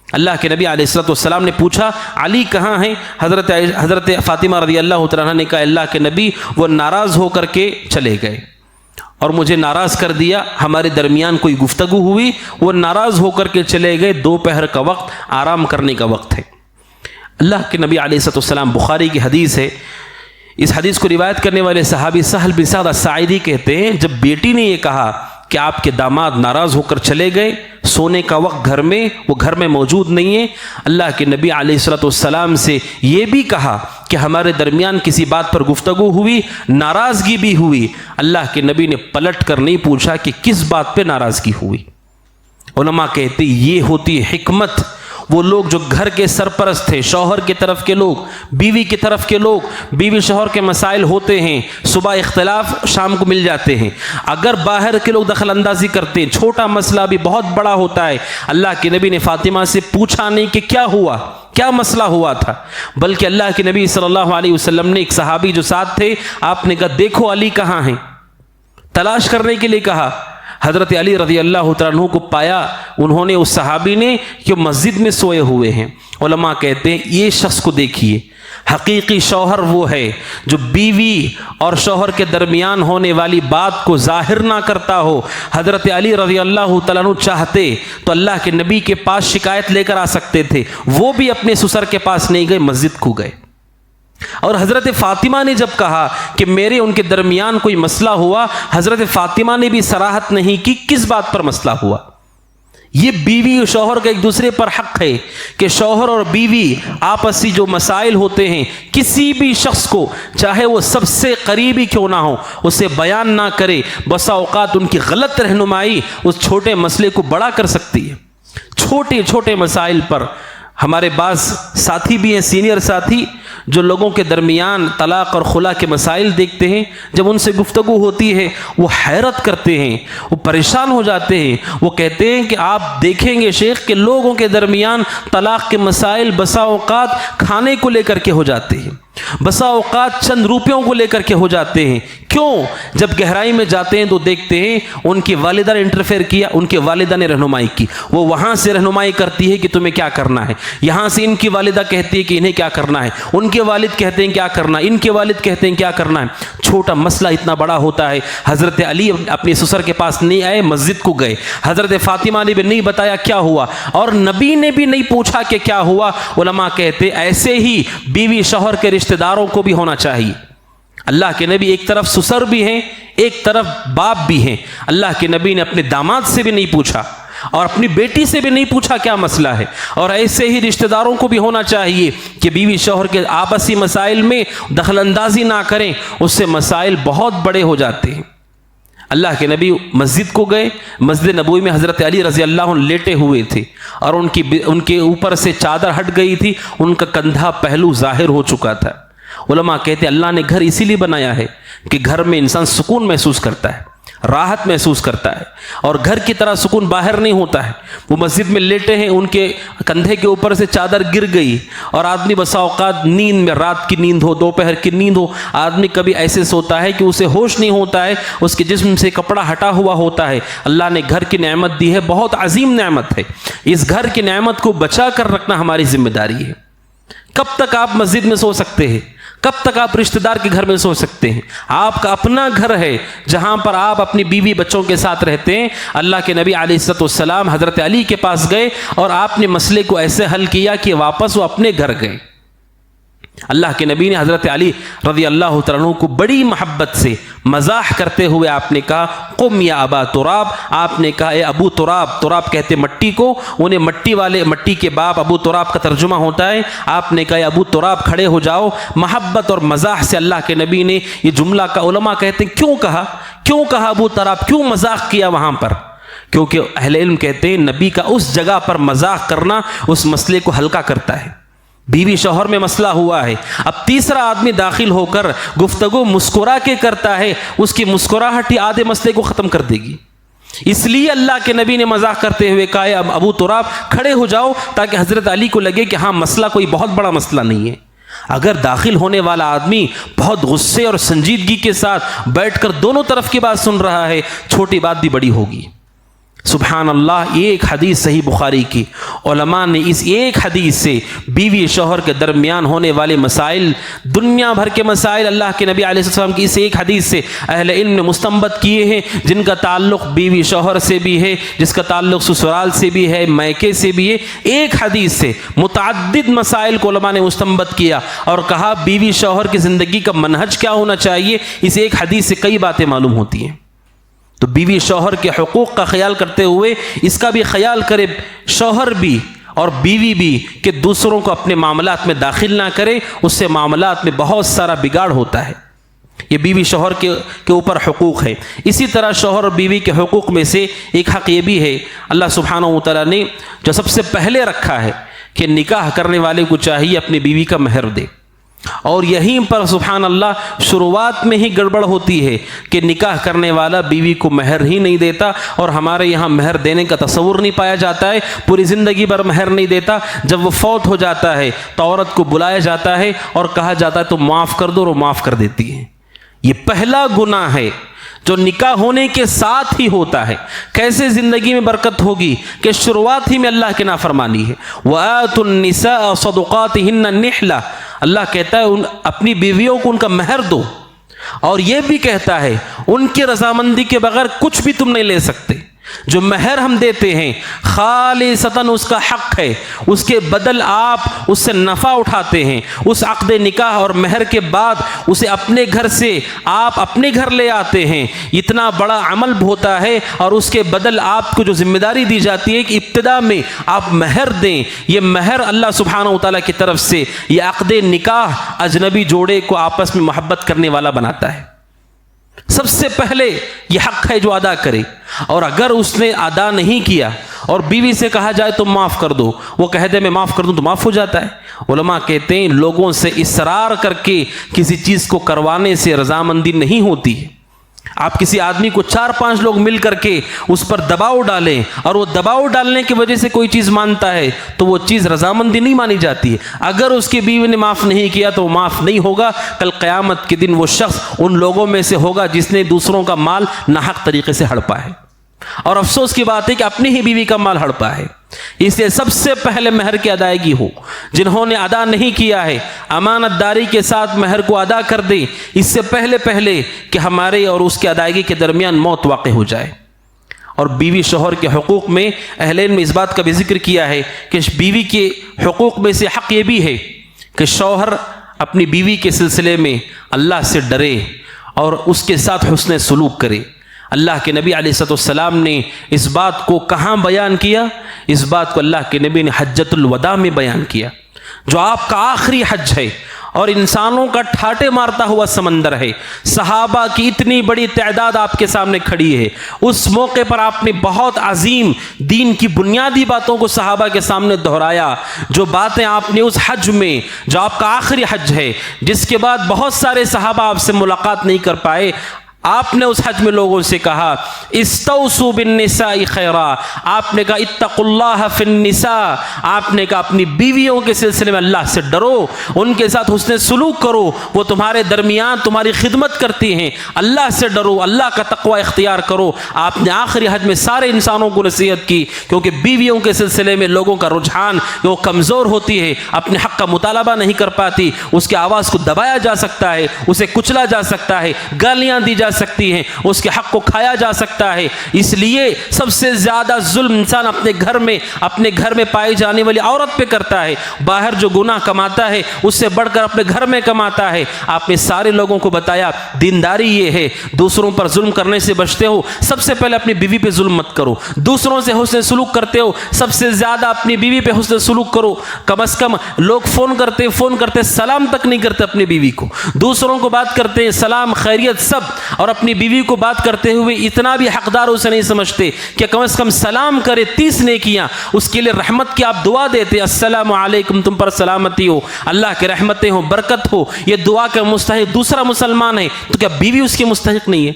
اللہ کے نبی علیہ السلام نے پوچھا علی کہاں ہیں؟ حضرت فاطمہ رضی اللہ تعالیٰ نے کہا اللہ کے نبی وہ ناراض ہو کر کے چلے گئے اور مجھے ناراض کر دیا، ہمارے درمیان کوئی گفتگو ہوئی، وہ ناراض ہو کر کے چلے گئے، دوپہر کا وقت آرام کرنے کا وقت ہے۔ اللہ کے نبی علیہ السلام، بخاری کی حدیث ہے، اس حدیث کو روایت کرنے والے صحابی سہل بن سعد الساعدی کہتے ہیں جب بیٹی نے یہ کہا کہ آپ کے داماد ناراض ہو کر چلے گئے، سونے کا وقت گھر میں، وہ گھر میں موجود نہیں ہے، اللہ کے نبی علیہ السلام سے یہ بھی کہا کہ ہمارے درمیان کسی بات پر گفتگو ہوئی، ناراضگی بھی ہوئی، اللہ کے نبی نے پلٹ کر نہیں پوچھا کہ کس بات پہ ناراضگی ہوئی۔ علماء کہتے یہ ہوتی ہے حکمت۔ وہ لوگ جو گھر کے سرپرست تھے، شوہر کی طرف کے لوگ، بیوی کی طرف کے لوگ، بیوی شوہر کے مسائل ہوتے ہیں، صبح اختلاف شام کو مل جاتے ہیں، اگر باہر کے لوگ دخل اندازی کرتے ہیں، چھوٹا مسئلہ بھی بہت بڑا ہوتا ہے، اللہ کے نبی نے فاطمہ سے پوچھا نہیں کہ کیا ہوا، کیا مسئلہ ہوا تھا، بلکہ اللہ کے نبی صلی اللہ علیہ وسلم نے ایک صحابی جو ساتھ تھے، آپ نے کہا دیکھو علی کہاں ہیں، تلاش کرنے کے لیے کہا۔ حضرت علی رضی اللہ تعالیٰ عنہ کو پایا، انہوں نے، اس صحابی نے، کہ مسجد میں سوئے ہوئے ہیں۔ علماء کہتے ہیں یہ شخص کو دیکھیے، حقیقی شوہر وہ ہے جو بیوی اور شوہر کے درمیان ہونے والی بات کو ظاہر نہ کرتا ہو۔ حضرت علی رضی اللہ تعالیٰ عنہ چاہتے تو اللہ کے نبی کے پاس شکایت لے کر آ سکتے تھے، وہ بھی اپنے سسر کے پاس نہیں گئے، مسجد کو گئے۔ اور حضرت فاطمہ نے جب کہا کہ میرے ان کے درمیان کوئی مسئلہ ہوا، حضرت فاطمہ نے بھی صراحت نہیں کی کس بات پر مسئلہ ہوا۔ یہ بیوی اور شوہر کا ایک دوسرے پر حق ہے کہ شوہر اور بیوی آپسی جو مسائل ہوتے ہیں کسی بھی شخص کو چاہے وہ سب سے قریبی کیوں نہ ہو اسے بیان نہ کرے۔ بسا اوقات ان کی غلط رہنمائی اس چھوٹے مسئلے کو بڑا کر سکتی ہے۔ چھوٹے چھوٹے مسائل پر ہمارے بعض ساتھی بھی ہیں، سینئر ساتھی، جو لوگوں کے درمیان طلاق اور خلا کے مسائل دیکھتے ہیں، جب ان سے گفتگو ہوتی ہے وہ حیرت کرتے ہیں، وہ پریشان ہو جاتے ہیں۔ وہ کہتے ہیں کہ آپ دیکھیں گے شیخ کہ لوگوں کے درمیان طلاق کے مسائل بسا اوقات کھانے کو لے کر کے ہو جاتے ہیں، بسا اوقات چند روپیوں کو لے کر کے ہو جاتے ہیں۔ کیوں؟ جب گہرائی میں جاتے ہیں تو دیکھتے ہیں ان کی والدہ نے انٹرفیئر کیا، ان کی والدہ نے رہنمائی کی۔ وہ وہاں سے رہنمائی کرتی ہے کہ تمہیں کیا کرنا ہے، یہاں سے ان کی والدہ کہتی ہے کہ انہیں کیا کرنا ہے، ان کے والد کہتے ہیں کیا کرنا ہے، ان کے والد کہتے ہیں کیا کرنا ہے۔ چھوٹا مسئلہ اتنا بڑا ہوتا ہے۔ حضرت علی اپنے سسر کے پاس نہیں آئے، مسجد کو گئے۔ حضرت فاطمہ نے بھی نہیں بتایا کیا ہوا، اور نبی نے بھی نہیں پوچھا کہ کیا ہوا۔ علماء کہتے ایسے ہی بیوی شوہر کے رشتہ داروں کو بھی ہونا چاہیے۔ اللہ کے نبی ایک طرف سسر بھی ہیں، ایک طرف باپ بھی ہیں۔ اللہ کے نبی نے اپنے داماد سے بھی نہیں پوچھا اور اپنی بیٹی سے بھی نہیں پوچھا کیا مسئلہ ہے۔ اور ایسے ہی رشتہ داروں کو بھی ہونا چاہیے کہ بیوی شوہر کے آپسی مسائل میں دخل اندازی نہ کریں، اس سے مسائل بہت بڑے ہو جاتے ہیں۔ اللہ کے نبی مسجد کو گئے، مسجد نبوی میں حضرت علی رضی اللہ عنہ لیٹے ہوئے تھے اور ان کے اوپر سے چادر ہٹ گئی تھی، ان کا کندھا پہلو ظاہر ہو چکا تھا۔ علماء کہتے اللہ نے گھر اسی لیے بنایا ہے کہ گھر میں انسان سکون محسوس کرتا ہے، راحت محسوس کرتا ہے، اور گھر کی طرح سکون باہر نہیں ہوتا ہے۔ وہ مسجد میں لیٹے ہیں، ان کے کندھے کے اوپر سے چادر گر گئی، اور آدمی بسا اوقات نیند میں، رات کی نیند ہو، دوپہر کی نیند ہو، آدمی کبھی ایسے سوتا ہے کہ اسے ہوش نہیں ہوتا ہے، اس کے جسم سے کپڑا ہٹا ہوا ہوتا ہے۔ اللہ نے گھر کی نعمت دی ہے، بہت عظیم نعمت ہے۔ اس گھر کی نعمت کو بچا کر رکھنا ہماری ذمہ داری ہے۔ کب تک آپ مسجد میں سو سکتے ہیں؟ کب تک آپ رشتہ دار کے گھر میں سو سکتے ہیں؟ آپ کا اپنا گھر ہے جہاں پر آپ اپنی بیوی بچوں کے ساتھ رہتے ہیں۔ اللہ کے نبی علیہ السلام حضرت علی کے پاس گئے اور آپ نے مسئلے کو ایسے حل کیا کہ واپس وہ اپنے گھر گئے۔ اللہ کے نبی نے حضرت علی رضی اللہ تعالیٰ عنہ کو بڑی محبت سے مزاح کرتے ہوئے آپ نے کہا قم یا ابا تراب، آپ نے کہا اے ابو تراب، تراب کہتے مٹی کو، انہیں مٹی کے باپ ابو تراب کا ترجمہ ہوتا ہے۔ آپ نے کہا اے ابو تراب کھڑے ہو جاؤ۔ محبت اور مزاح سے اللہ کے نبی نے یہ جملہ کا، علماء کہتے ہیں کیوں کہا ابو تراب، کیوں مزاح کیا وہاں پر؟ کیونکہ اہل علم کہتے ہیں نبی کا اس جگہ پر مزاح کرنا اس مسئلے کو ہلکا کرتا ہے۔ بیوی شوہر میں مسئلہ ہوا ہے، اب تیسرا آدمی داخل ہو کر گفتگو مسکرا کے کرتا ہے، اس کی مسکراہٹ ہی آدھے مسئلے کو ختم کر دے گی۔ اس لیے اللہ کے نبی نے مزاح کرتے ہوئے کہا اب ابو تراب کھڑے ہو جاؤ، تاکہ حضرت علی کو لگے کہ ہاں مسئلہ کوئی بہت بڑا مسئلہ نہیں ہے۔ اگر داخل ہونے والا آدمی بہت غصے اور سنجیدگی کے ساتھ بیٹھ کر دونوں طرف کی بات سن رہا ہے، چھوٹی بات بھی بڑی ہوگی۔ سبحان اللہ، یہ ایک حدیث صحیح بخاری کی، علماء نے اس ایک حدیث سے بیوی شوہر کے درمیان ہونے والے مسائل، دنیا بھر کے مسائل اللہ کے نبی علیہ السلام کی اس ایک حدیث سے اہل علم نے مستنبط کیے ہیں، جن کا تعلق بیوی شوہر سے بھی ہے، جس کا تعلق سسرال سے بھی ہے، میکے سے بھی ہے۔ ایک حدیث سے متعدد مسائل کو علماء نے مستنبط کیا اور کہا بیوی شوہر کی زندگی کا منہج کیا ہونا چاہیے۔ اس ایک حدیث سے کئی باتیں معلوم ہوتی ہیں۔ تو بیوی شوہر کے حقوق کا خیال کرتے ہوئے اس کا بھی خیال کرے شوہر بھی اور بیوی بھی کہ دوسروں کو اپنے معاملات میں داخل نہ کرے، اس سے معاملات میں بہت سارا بگاڑ ہوتا ہے۔ یہ بیوی شوہر کے اوپر حقوق ہے۔ اسی طرح شوہر اور بیوی کے حقوق میں سے ایک حق یہ بھی ہے، اللہ سبحانہ و تعالیٰ نے جو سب سے پہلے رکھا ہے کہ نکاح کرنے والے کو چاہیے اپنی بیوی کا مہر دے، اور یہیں پر سبحان اللہ شروعات میں ہی گڑبڑ ہوتی ہے کہ نکاح کرنے والا بیوی کو مہر ہی نہیں دیتا، اور ہمارے یہاں مہر دینے کا تصور نہیں پایا جاتا ہے، پوری زندگی بھر مہر نہیں دیتا، جب وہ فوت ہو جاتا ہے تو عورت کو بلایا جاتا ہے اور کہا جاتا ہے تو معاف کر دو، اور وہ معاف کر دیتی ہے۔ یہ پہلا گناہ ہے جو نکاح ہونے کے ساتھ ہی ہوتا ہے۔ کیسے زندگی میں برکت ہوگی کہ شروعات ہی میں اللہ کی نافرمانی ہے۔ وَآتُوا النِّسَاءَ صَدُقَاتِهِنَّ نِحْلَةً، اللہ کہتا ہے اپنی بیویوں کو ان کا مہر دو، اور یہ بھی کہتا ہے ان کی رضامندی کے بغیر کچھ بھی تم نہیں لے سکتے۔ جو مہر ہم دیتے ہیں خالصتاً اس کا حق ہے، اس کے بدل آپ اس سے نفع اٹھاتے ہیں، اس عقد نکاح اور مہر کے بعد اسے اپنے گھر سے آپ اپنے گھر لے آتے ہیں، اتنا بڑا عمل ہوتا ہے، اور اس کے بدل آپ کو جو ذمہ داری دی جاتی ہے کہ ابتدا میں آپ مہر دیں۔ یہ مہر اللہ سبحانہ و تعالیٰ کی طرف سے یہ عقد نکاح اجنبی جوڑے کو آپس میں محبت کرنے والا بناتا ہے۔ سب سے پہلے یہ حق ہے جو ادا کرے، اور اگر اس نے ادا نہیں کیا اور بیوی سے کہا جائے تو معاف کر دو، وہ کہہ دے میں معاف کر دوں تو معاف ہو جاتا ہے۔ علماء کہتے ہیں لوگوں سے اصرار کر کے کسی چیز کو کروانے سے رضامندی نہیں ہوتی ہے۔ آپ کسی آدمی کو 4-5 لوگ مل کر کے اس پر دباؤ ڈالیں، اور وہ دباؤ ڈالنے کی وجہ سے کوئی چیز مانتا ہے تو وہ چیز رضامندی نہیں مانی جاتی ہے۔ اگر اس کی بیوی نے معاف نہیں کیا تو وہ معاف نہیں ہوگا۔ کل قیامت کے دن وہ شخص ان لوگوں میں سے ہوگا جس نے دوسروں کا مال ناحق طریقے سے ہڑپا ہے، اور افسوس کی بات ہے کہ اپنی ہی بیوی کا مال ہڑپا ہے۔ اس لیے سب سے پہلے مہر کی ادائیگی ہو۔ جنہوں نے ادا نہیں کیا ہے امانت داری کے ساتھ مہر کو ادا کر دیں، اس سے پہلے کہ ہمارے اور اس کی ادائیگی کے درمیان موت واقع ہو جائے۔ اور بیوی شوہر کے حقوق میں اہل علم نے اس بات کا بھی ذکر کیا ہے کہ بیوی کے حقوق میں سے حق یہ بھی ہے کہ شوہر اپنی بیوی کے سلسلے میں اللہ سے ڈرے اور اس کے ساتھ حسن سلوک کرے۔ اللہ کے نبی علیہ السلام نے اس بات کو کہاں بیان کیا؟ اس بات کو اللہ کے نبی نے حجۃ الوداع میں بیان کیا، جو آپ کا آخری حج ہے اور انسانوں کا ٹھاٹے مارتا ہوا سمندر ہے۔ صحابہ کی اتنی بڑی تعداد آپ کے سامنے کھڑی ہے، اس موقع پر آپ نے بہت عظیم دین کی بنیادی باتوں کو صحابہ کے سامنے دہرایا، جو باتیں آپ نے اس حج میں، جو آپ کا آخری حج ہے، جس کے بعد بہت سارے صحابہ آپ سے ملاقات نہیں کر پائے، آپ نے اس حج میں لوگوں سے کہا استوصوا بالنساء خیرا، آپ نے کہا اتقوا اللہ فی النساء، آپ نے کہا اپنی بیویوں کے سلسلے میں اللہ سے ڈرو، ان کے ساتھ حسن سلوک کرو، وہ تمہارے درمیان تمہاری خدمت کرتی ہیں، اللہ سے ڈرو، اللہ کا تقوی اختیار کرو۔ آپ نے آخری حج میں سارے انسانوں کو نصیحت کی، کیونکہ بیویوں کے سلسلے میں لوگوں کا رجحان وہ کمزور ہوتی ہے، اپنے حق کا مطالبہ نہیں کر پاتی، اس کی آواز کو دبایا جا سکتا ہے، اسے کچلا جا سکتا ہے، گالیاں دی جا سکتی ہیں، اس کے حق کو کھایا جا سکتا ہے۔ اس لیے سب سے زیادہ ظلم انسان اپنے گھر میں پائی جانے والی عورت پہ کرتا ہے۔ باہر جو گناہ کماتا ہے اس سے بڑھ کر اپنے گھر میں کماتا ہے۔ آپ نے سارے لوگوں کو بتایا دینداری یہ ہے، دوسروں پر ظلم کرنے سے بچتے ہو سب سے پہلے اپنی بیوی پہ ظلم مت کرو، دوسروں سے حسن سلوک کرتے ہو سب سے زیادہ اپنی بیوی پہ حسن سلوک کرو۔ کم از کم لوگ فون کرتے سلام تک نہیں کرتے اپنی بیوی کو، دوسروں کو بات کرتے ہیں سلام خیریت سب، اور اپنی بیوی کو بات کرتے ہوئے اتنا بھی حقدار اسے نہیں سمجھتے کہ کم از کم سلام کرے 30 نیکیاں، اس کے لیے رحمت کی آپ دعا دیتے السلام علیکم، تم پر سلامتی ہو، اللہ کے رحمتیں ہو، برکت ہو، یہ دعا کا مستحق دوسرا مسلمان ہے تو کیا بیوی اس کی مستحق نہیں ہے؟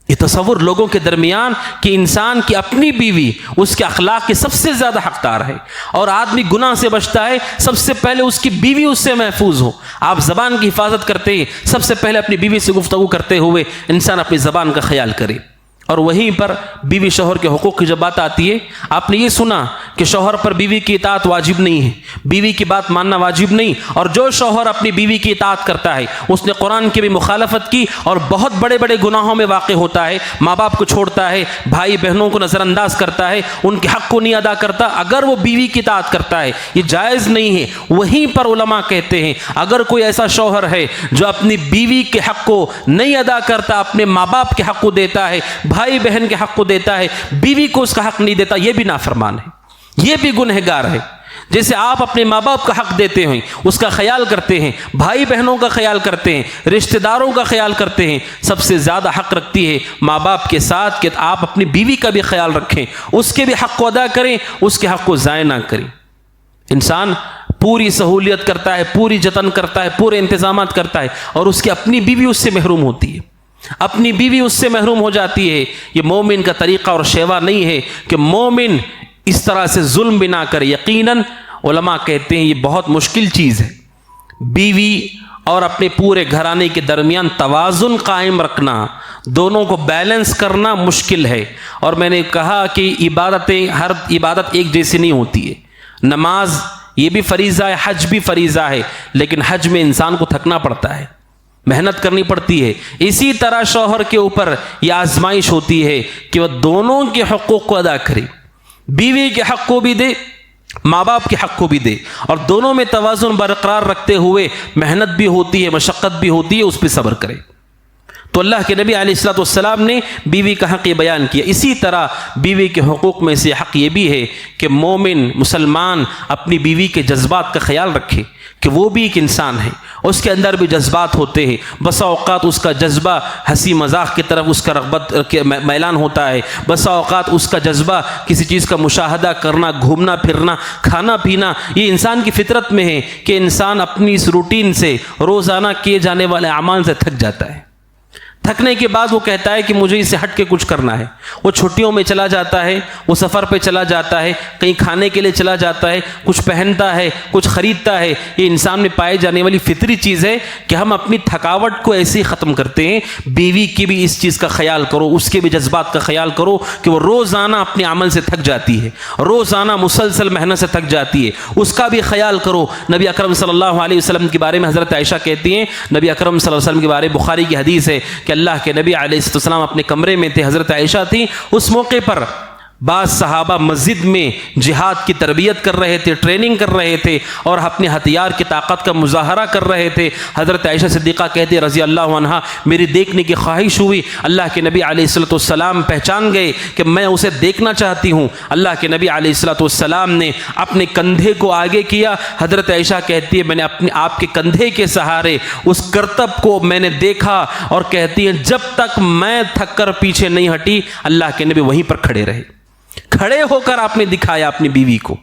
یہ تصور لوگوں کے درمیان کہ انسان کی اپنی بیوی اس کے اخلاق کے سب سے زیادہ حقدار ہے، اور آدمی گناہ سے بچتا ہے سب سے پہلے اس کی بیوی اس سے محفوظ ہو۔ آپ زبان کی حفاظت کرتے ہیں، سب سے پہلے اپنی بیوی سے گفتگو کرتے ہوئے انسان اپنی زبان کا خیال کرے۔ اور وہیں پر بیوی شوہر کے حقوق کی جب بات آتی ہے، آپ نے یہ سنا کہ شوہر پر بیوی کی اطاعت واجب نہیں ہے، بیوی کی بات ماننا واجب نہیں، اور جو شوہر اپنی بیوی کی اطاعت کرتا ہے اس نے قرآن کی بھی مخالفت کی اور بہت بڑے بڑے گناہوں میں واقع ہوتا ہے، ماں باپ کو چھوڑتا ہے، بھائی بہنوں کو نظر انداز کرتا ہے، ان کے حق کو نہیں ادا کرتا۔ اگر وہ بیوی کی اطاعت کرتا ہے یہ جائز نہیں ہے۔ وہیں پر علماء کہتے ہیں اگر کوئی ایسا شوہر ہے جو اپنی بیوی کے حق کو نہیں ادا کرتا، اپنے ماں باپ کے حق کو دیتا ہے، بھائی بہن کے حق کو دیتا ہے، بیوی کو اس کا حق نہیں دیتا، یہ بھی نافرمان ہے، یہ بھی گنہگار ہے۔ جیسے آپ اپنے ماں باپ کا حق دیتے ہیں، اس کا خیال کرتے ہیں، بھائی بہنوں کا خیال کرتے ہیں، رشتہ داروں کا خیال کرتے ہیں، سب سے زیادہ حق رکھتی ہے ماں باپ کے ساتھ کہ آپ اپنی بیوی کا بھی خیال رکھیں، اس کے بھی حق کو ادا کریں، اس کے حق کو ضائع نہ کریں۔ انسان پوری سہولیت کرتا ہے، پوری جتن کرتا ہے، پورے انتظامات کرتا ہے، اور اس کی اپنی بیوی اس سے محروم ہوتی ہے، اپنی بیوی اس سے محروم ہو جاتی ہے۔ یہ مومن کا طریقہ اور شیوا نہیں ہے کہ مومن اس طرح سے ظلم بھی نہ کرے۔ یقیناً علماء کہتے ہیں یہ بہت مشکل چیز ہے، بیوی اور اپنے پورے گھرانے کے درمیان توازن قائم رکھنا، دونوں کو بیلنس کرنا مشکل ہے۔ اور میں نے کہا کہ ہر عبادت ایک جیسی نہیں ہوتی ہے۔ نماز یہ بھی فریضہ ہے، حج بھی فریضہ ہے، لیکن حج میں انسان کو تھکنا پڑتا ہے، محنت کرنی پڑتی ہے۔ اسی طرح شوہر کے اوپر یہ آزمائش ہوتی ہے کہ وہ دونوں کے حقوق کو ادا کرے، بیوی کے حق کو بھی دے، ماں باپ کے حق کو بھی دے، اور دونوں میں توازن برقرار رکھتے ہوئے محنت بھی ہوتی ہے، مشقت بھی ہوتی ہے، اس پہ صبر کرے۔ تو اللہ کے نبی علیہ الصلوۃ والسلام نے بیوی کا حق یہ بیان کیا۔ اسی طرح بیوی کے حقوق میں سے حق یہ بھی ہے کہ مومن مسلمان اپنی بیوی کے جذبات کا خیال رکھے کہ وہ بھی ایک انسان ہے، اس کے اندر بھی جذبات ہوتے ہیں۔ بسا اوقات اس کا جذبہ ہنسی مذاق کی طرف اس کا رغبت میلان ہوتا ہے، بسا اوقات اس کا جذبہ کسی چیز کا مشاہدہ کرنا، گھومنا پھرنا، کھانا پینا، یہ انسان کی فطرت میں ہے کہ انسان اپنی اس روٹین سے، روزانہ کیے جانے والے اعمال سے تھک جاتا ہے۔ تھکنے کے بعد وہ کہتا ہے کہ مجھے اس سے ہٹ کے کچھ کرنا ہے۔ وہ چھٹیوں میں چلا جاتا ہے، وہ سفر پہ چلا جاتا ہے، کہیں کھانے کے لیے چلا جاتا ہے، کچھ پہنتا ہے، کچھ خریدتا ہے۔ یہ انسان میں پائے جانے والی فطری چیز ہے کہ ہم اپنی تھکاوٹ کو ایسے ہی ختم کرتے ہیں۔ بیوی کی بھی اس چیز کا خیال کرو، اس کے بھی جذبات کا خیال کرو کہ وہ روزانہ اپنے عمل سے تھک جاتی ہے، روزانہ مسلسل محنت سے تھک جاتی ہے، اس کا بھی خیال کرو۔ نبی اکرم صلی اللہ علیہ وسلم کے بارے میں حضرت عائشہ کہتی ہیں، نبی اکرم صلی اللہ علیہ وسلم کے بارے میں بخاری کی حدیث ہے کہ اللہ کے نبی علیہ السلام اپنے کمرے میں تھے، حضرت عائشہ تھی۔ اس موقع پر بعض صحابہ مسجد میں جہاد کی تربیت کر رہے تھے، ٹریننگ کر رہے تھے، اور اپنے ہتھیار کی طاقت کا مظاہرہ کر رہے تھے۔ حضرت عائشہ صدیقہ کہتے رضی اللہ عنہا، میری دیکھنے کی خواہش ہوئی، اللہ کے نبی علیہ السلام پہچان گئے کہ میں اسے دیکھنا چاہتی ہوں۔ اللہ کے نبی علیہ السلام نے اپنے کندھے کو آگے کیا۔ حضرت عائشہ کہتی ہے میں نے اپنے آپ کے کندھے کے سہارے اس کرتب کو میں نے دیکھا، اور کہتی ہیں جب تک میں تھک کر پیچھے نہیں ہٹی اللہ کے نبی وہیں پر کھڑے رہے۔ کھڑے ہو کر آپ نے دکھایا اپنی بیوی کو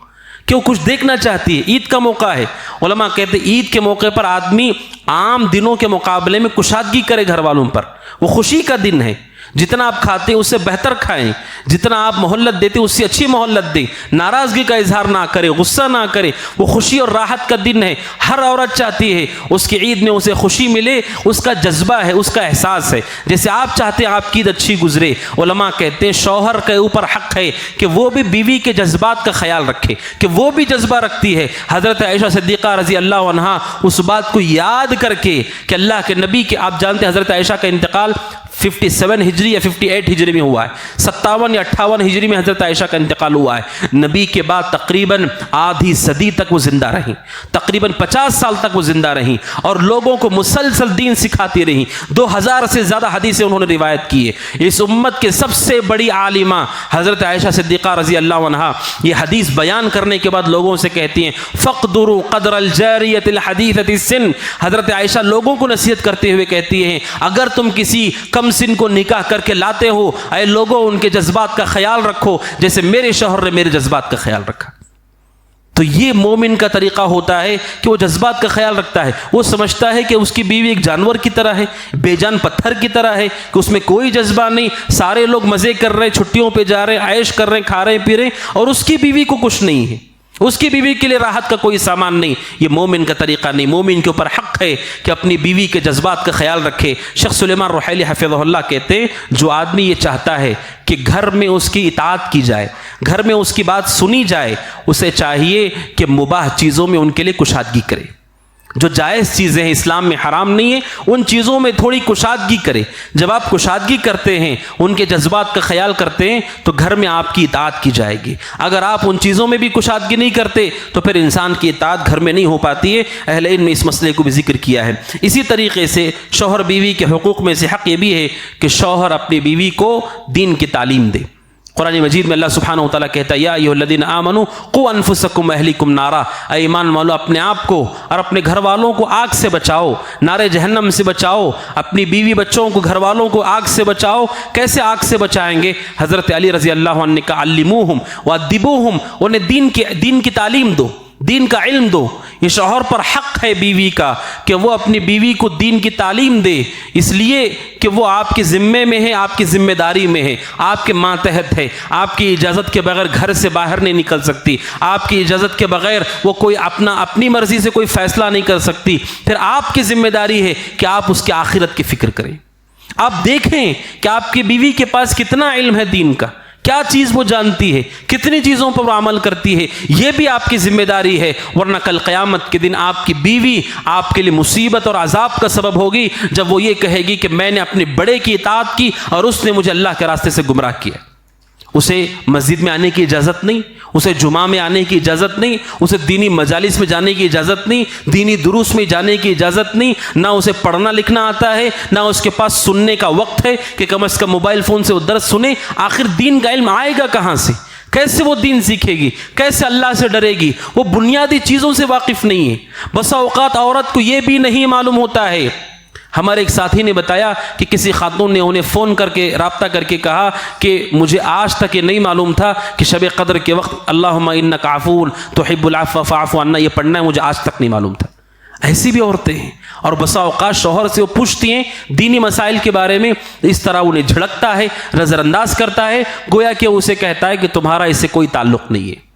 کہ وہ کچھ دیکھنا چاہتی ہے۔ عید کا موقع ہے، علماء کہتے ہیں عید کے موقع پر آدمی عام دنوں کے مقابلے میں کشادگی کرے گھر والوں پر، وہ خوشی کا دن ہے۔ جتنا آپ کھاتے ہیں اس سے بہتر کھائیں، جتنا آپ مہلت دیتے اس سے اچھی مہلت دیں، ناراضگی کا اظہار نہ کرے، غصہ نہ کرے۔ وہ خوشی اور راحت کا دن ہے، ہر عورت چاہتی ہے اس کی عید میں اسے خوشی ملے، اس کا جذبہ ہے، اس کا احساس ہے، جیسے آپ چاہتے ہیں آپ کی عید اچھی گزرے۔ علماء کہتے ہیں شوہر کے اوپر حق ہے کہ وہ بھی بیوی کے جذبات کا خیال رکھے، کہ وہ بھی جذبہ رکھتی ہے۔ حضرت عائشہ صدیقہ رضی اللہ عنہا اس بات کو یاد کر کے کہ اللہ کے نبی کے، آپ جانتے ہیں حضرت عائشہ کا انتقال 57 ہجری یا 58 ہجری میں ہوا ہے، 57 یا 58 ہجری میں حضرت عائشہ کا انتقال ہوا ہے۔ نبی کے بعد تقریباً آدھی صدی تک وہ زندہ رہیں، تقریباً 50 سال تک وہ زندہ رہیں، اور لوگوں کو مسلسل دین سکھاتی رہیں۔ 2000 سے زیادہ حدیثیں انہوں نے روایت کی ہے۔ اس امت کے سب سے بڑی عالمہ حضرت عائشہ صدیقہ رضی اللہ عنہا یہ حدیث بیان کرنے کے بعد لوگوں سے کہتی ہیں فقدروا قدر الجاریۃ الحدیثۃ السن۔ حضرت عائشہ لوگوں کو نصیحت کرتے ہوئے کہتی ہیں اگر تم کسی کم سن کو نکاح کر کے لاتے ہو، اے لوگوں ان کے جذبات کا خیال رکھو جیسے میرے شوہر نے میرے جذبات کا خیال رکھا۔ تو یہ مومن کا طریقہ ہوتا ہے کہ وہ جذبات کا خیال رکھتا ہے۔ وہ سمجھتا ہے کہ اس کی بیوی ایک جانور کی طرح ہے، بے جان پتھر کی طرح ہے، کہ اس میں کوئی جذبہ نہیں، سارے لوگ مزے کر رہے ہیں، چھٹیوں پہ جا رہے ہیں، عیش کر رہے ہیں، کھا رہے ہیں، پی رہے ہیں، اور اس کی بیوی کو کچھ نہیں ہے، اس کی بیوی کے لیے راحت کا کوئی سامان نہیں۔ یہ مومن کا طریقہ نہیں۔ مومن کے اوپر حق ہے کہ اپنی بیوی کے جذبات کا خیال رکھے۔ شیخ سلیمان رحیلی حفظہ اللہ کہتے ہیں جو آدمی یہ چاہتا ہے کہ گھر میں اس کی اطاعت کی جائے، گھر میں اس کی بات سنی جائے، اسے چاہیے کہ مباح چیزوں میں ان کے لیے کشادگی کرے۔ جو جائز چیزیں ہیں اسلام میں حرام نہیں ہیں، ان چیزوں میں تھوڑی کشادگی کرے۔ جب آپ کشادگی کرتے ہیں، ان کے جذبات کا خیال کرتے ہیں، تو گھر میں آپ کی اطاعت کی جائے گی۔ اگر آپ ان چیزوں میں بھی کشادگی نہیں کرتے تو پھر انسان کی اطاعت گھر میں نہیں ہو پاتی ہے۔ اہل علم نے اس مسئلے کو بھی ذکر کیا ہے۔ اسی طریقے سے شوہر بیوی کے حقوق میں سے حق یہ بھی ہے کہ شوہر اپنی بیوی کو دین کی تعلیم دے۔ قرآن مجید میں اللہ سبحانہ و تعالیٰ کہتا ہے یا ایھا الذین آمنوا قوا انفسکم واہلیکم نارا، اے ایمان والو اپنے آپ کو اور اپنے گھر والوں کو آگ سے بچاؤ، نار جہنم سے بچاؤ، اپنی بیوی بچوں کو، گھر والوں کو آگ سے بچاؤ۔ کیسے آگ سے بچائیں گے؟ حضرت علی رضی اللہ عنہ نے کہا علموہم وادبوہم، انہیں دین کی تعلیم دو، دین کا علم دو۔ یہ شوہر پر حق ہے بیوی کا کہ وہ اپنی بیوی کو دین کی تعلیم دے، اس لیے کہ وہ آپ کے ذمے میں ہے، آپ کی ذمہ داری میں ہے، آپ کے ماتحت ہے، آپ کی اجازت کے بغیر گھر سے باہر نہیں نکل سکتی، آپ کی اجازت کے بغیر وہ کوئی اپنی مرضی سے کوئی فیصلہ نہیں کر سکتی۔ پھر آپ کی ذمہ داری ہے کہ آپ اس کی آخرت کی فکر کریں۔ آپ دیکھیں کہ آپ کی بیوی کے پاس کتنا علم ہے دین کا، کیا چیز وہ جانتی ہے، کتنی چیزوں پر وہ عمل کرتی ہے، یہ بھی آپ کی ذمہ داری ہے، ورنہ کل قیامت کے دن آپ کی بیوی آپ کے لیے مصیبت اور عذاب کا سبب ہوگی جب وہ یہ کہے گی کہ میں نے اپنے بڑے کی اطاعت کی اور اس نے مجھے اللہ کے راستے سے گمراہ کیا۔ اسے مسجد میں آنے کی اجازت نہیں، اسے جمعہ میں آنے کی اجازت نہیں، اسے دینی مجالس میں جانے کی اجازت نہیں، دینی دروس میں جانے کی اجازت نہیں، نہ اسے پڑھنا لکھنا آتا ہے، نہ اس کے پاس سننے کا وقت ہے کہ کم از کم موبائل فون سے وہ درس سنے۔ آخر دین کا علم آئے گا کہاں سے؟ کیسے وہ دین سیکھے گی؟ کیسے اللہ سے ڈرے گی؟ وہ بنیادی چیزوں سے واقف نہیں ہے۔ بسا اوقات عورت کو یہ بھی نہیں معلوم ہوتا ہے۔ ہمارے ایک ساتھی نے بتایا کہ کسی خاتون نے انہیں فون کر کے رابطہ کر کے کہا کہ مجھے آج تک یہ نہیں معلوم تھا کہ شب قدر کے وقت اللہم انک عفو تحب العفو فاعف عنا یہ پڑھنا ہے، مجھے آج تک نہیں معلوم تھا۔ ایسی بھی عورتیں ہیں، اور بسا اوقات شوہر سے وہ پوچھتی ہیں دینی مسائل کے بارے میں، اس طرح انہیں جھڑکتا ہے، نظر انداز کرتا ہے، گویا کہ اسے کہتا ہے کہ تمہارا اس سے کوئی تعلق نہیں ہے۔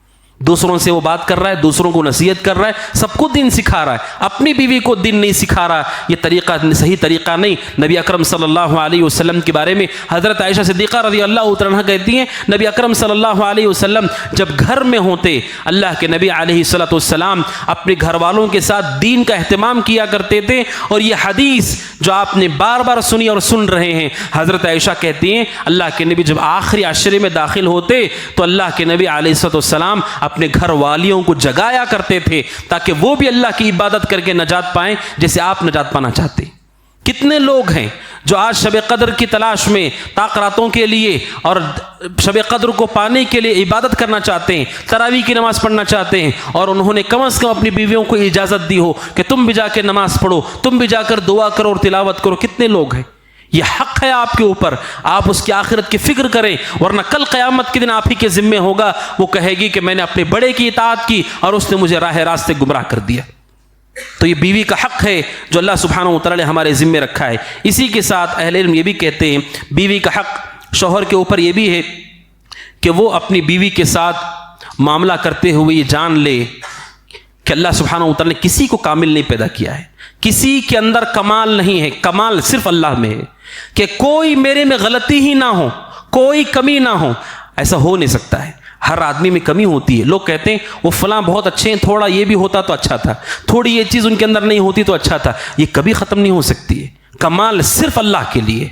دوسروں سے وہ بات کر رہا ہے، دوسروں کو نصیحت کر رہا ہے، سب کو دین سکھا رہا ہے، اپنی بیوی کو دین نہیں سکھا رہا۔ یہ طریقہ صحیح طریقہ نہیں۔ نبی اکرم صلی اللہ علیہ وسلم کے بارے میں حضرت عائشہ صدیقہ رضی اللہ تعالیٰ عنہا کہتی ہیں نبی اکرم صلی اللہ علیہ وسلم جب گھر میں ہوتے، اللہ کے نبی علیہ السلام اپنے گھر والوں کے ساتھ دین کا اہتمام کیا کرتے تھے۔ اور یہ حدیث جو آپ نے بار بار سنی اور سن رہے ہیں، حضرت عائشہ کہتی ہیں اللہ کے نبی جب آخری عشرے میں داخل ہوتے تو اللہ کے نبی علیہ السلام اپنے گھر والیوں کو جگایا کرتے تھے تاکہ وہ بھی اللہ کی عبادت کر کے نجات پائیں جیسے آپ نجات پانا چاہتے۔ کتنے لوگ ہیں جو آج شب قدر کی تلاش میں طاق راتوں کے لیے اور شب قدر کو پانے کے لیے عبادت کرنا چاہتے ہیں، تراویح کی نماز پڑھنا چاہتے ہیں، اور انہوں نے کم از کم اپنی بیویوں کو اجازت دی ہو کہ تم بھی جا کے نماز پڑھو، تم بھی جا کر دعا کرو اور تلاوت کرو۔ کتنے لوگ ہیں؟ یہ حق ہے آپ کے اوپر، آپ اس کی آخرت کی فکر کریں، ورنہ کل قیامت کے دن آپ ہی کے ذمے ہوگا۔ وہ کہے گی کہ میں نے اپنے بڑے کی اطاعت کی اور اس نے مجھے راہ راست سے گمراہ کر دیا۔ تو یہ بیوی کا حق ہے جو اللہ سبحانہ و تعالی نے ہمارے ذمے رکھا ہے۔ اسی کے ساتھ اہل علم یہ بھی کہتے ہیں بیوی کا حق شوہر کے اوپر یہ بھی ہے کہ وہ اپنی بیوی کے ساتھ معاملہ کرتے ہوئے یہ جان لے کہ اللہ سبحانہ و تعالی نے کسی کو کامل نہیں پیدا کیا ہے، کسی کے اندر کمال نہیں ہے، کمال صرف اللہ میں ہے، کہ کوئی میرے میں غلطی ہی نہ ہو، کوئی کمی نہ ہو۔ ایسا ہو نہیں سکتا ہے، ہر آدمی میں کمی ہوتی ہے۔ لوگ کہتے ہیں وہ فلاں بہت اچھے ہیں، تھوڑا یہ بھی ہوتا تو اچھا تھا، تھوڑی یہ چیز ان کے اندر نہیں ہوتی تو اچھا تھا۔ یہ کبھی ختم نہیں ہو سکتی ہے۔ کمال صرف اللہ کے لیے۔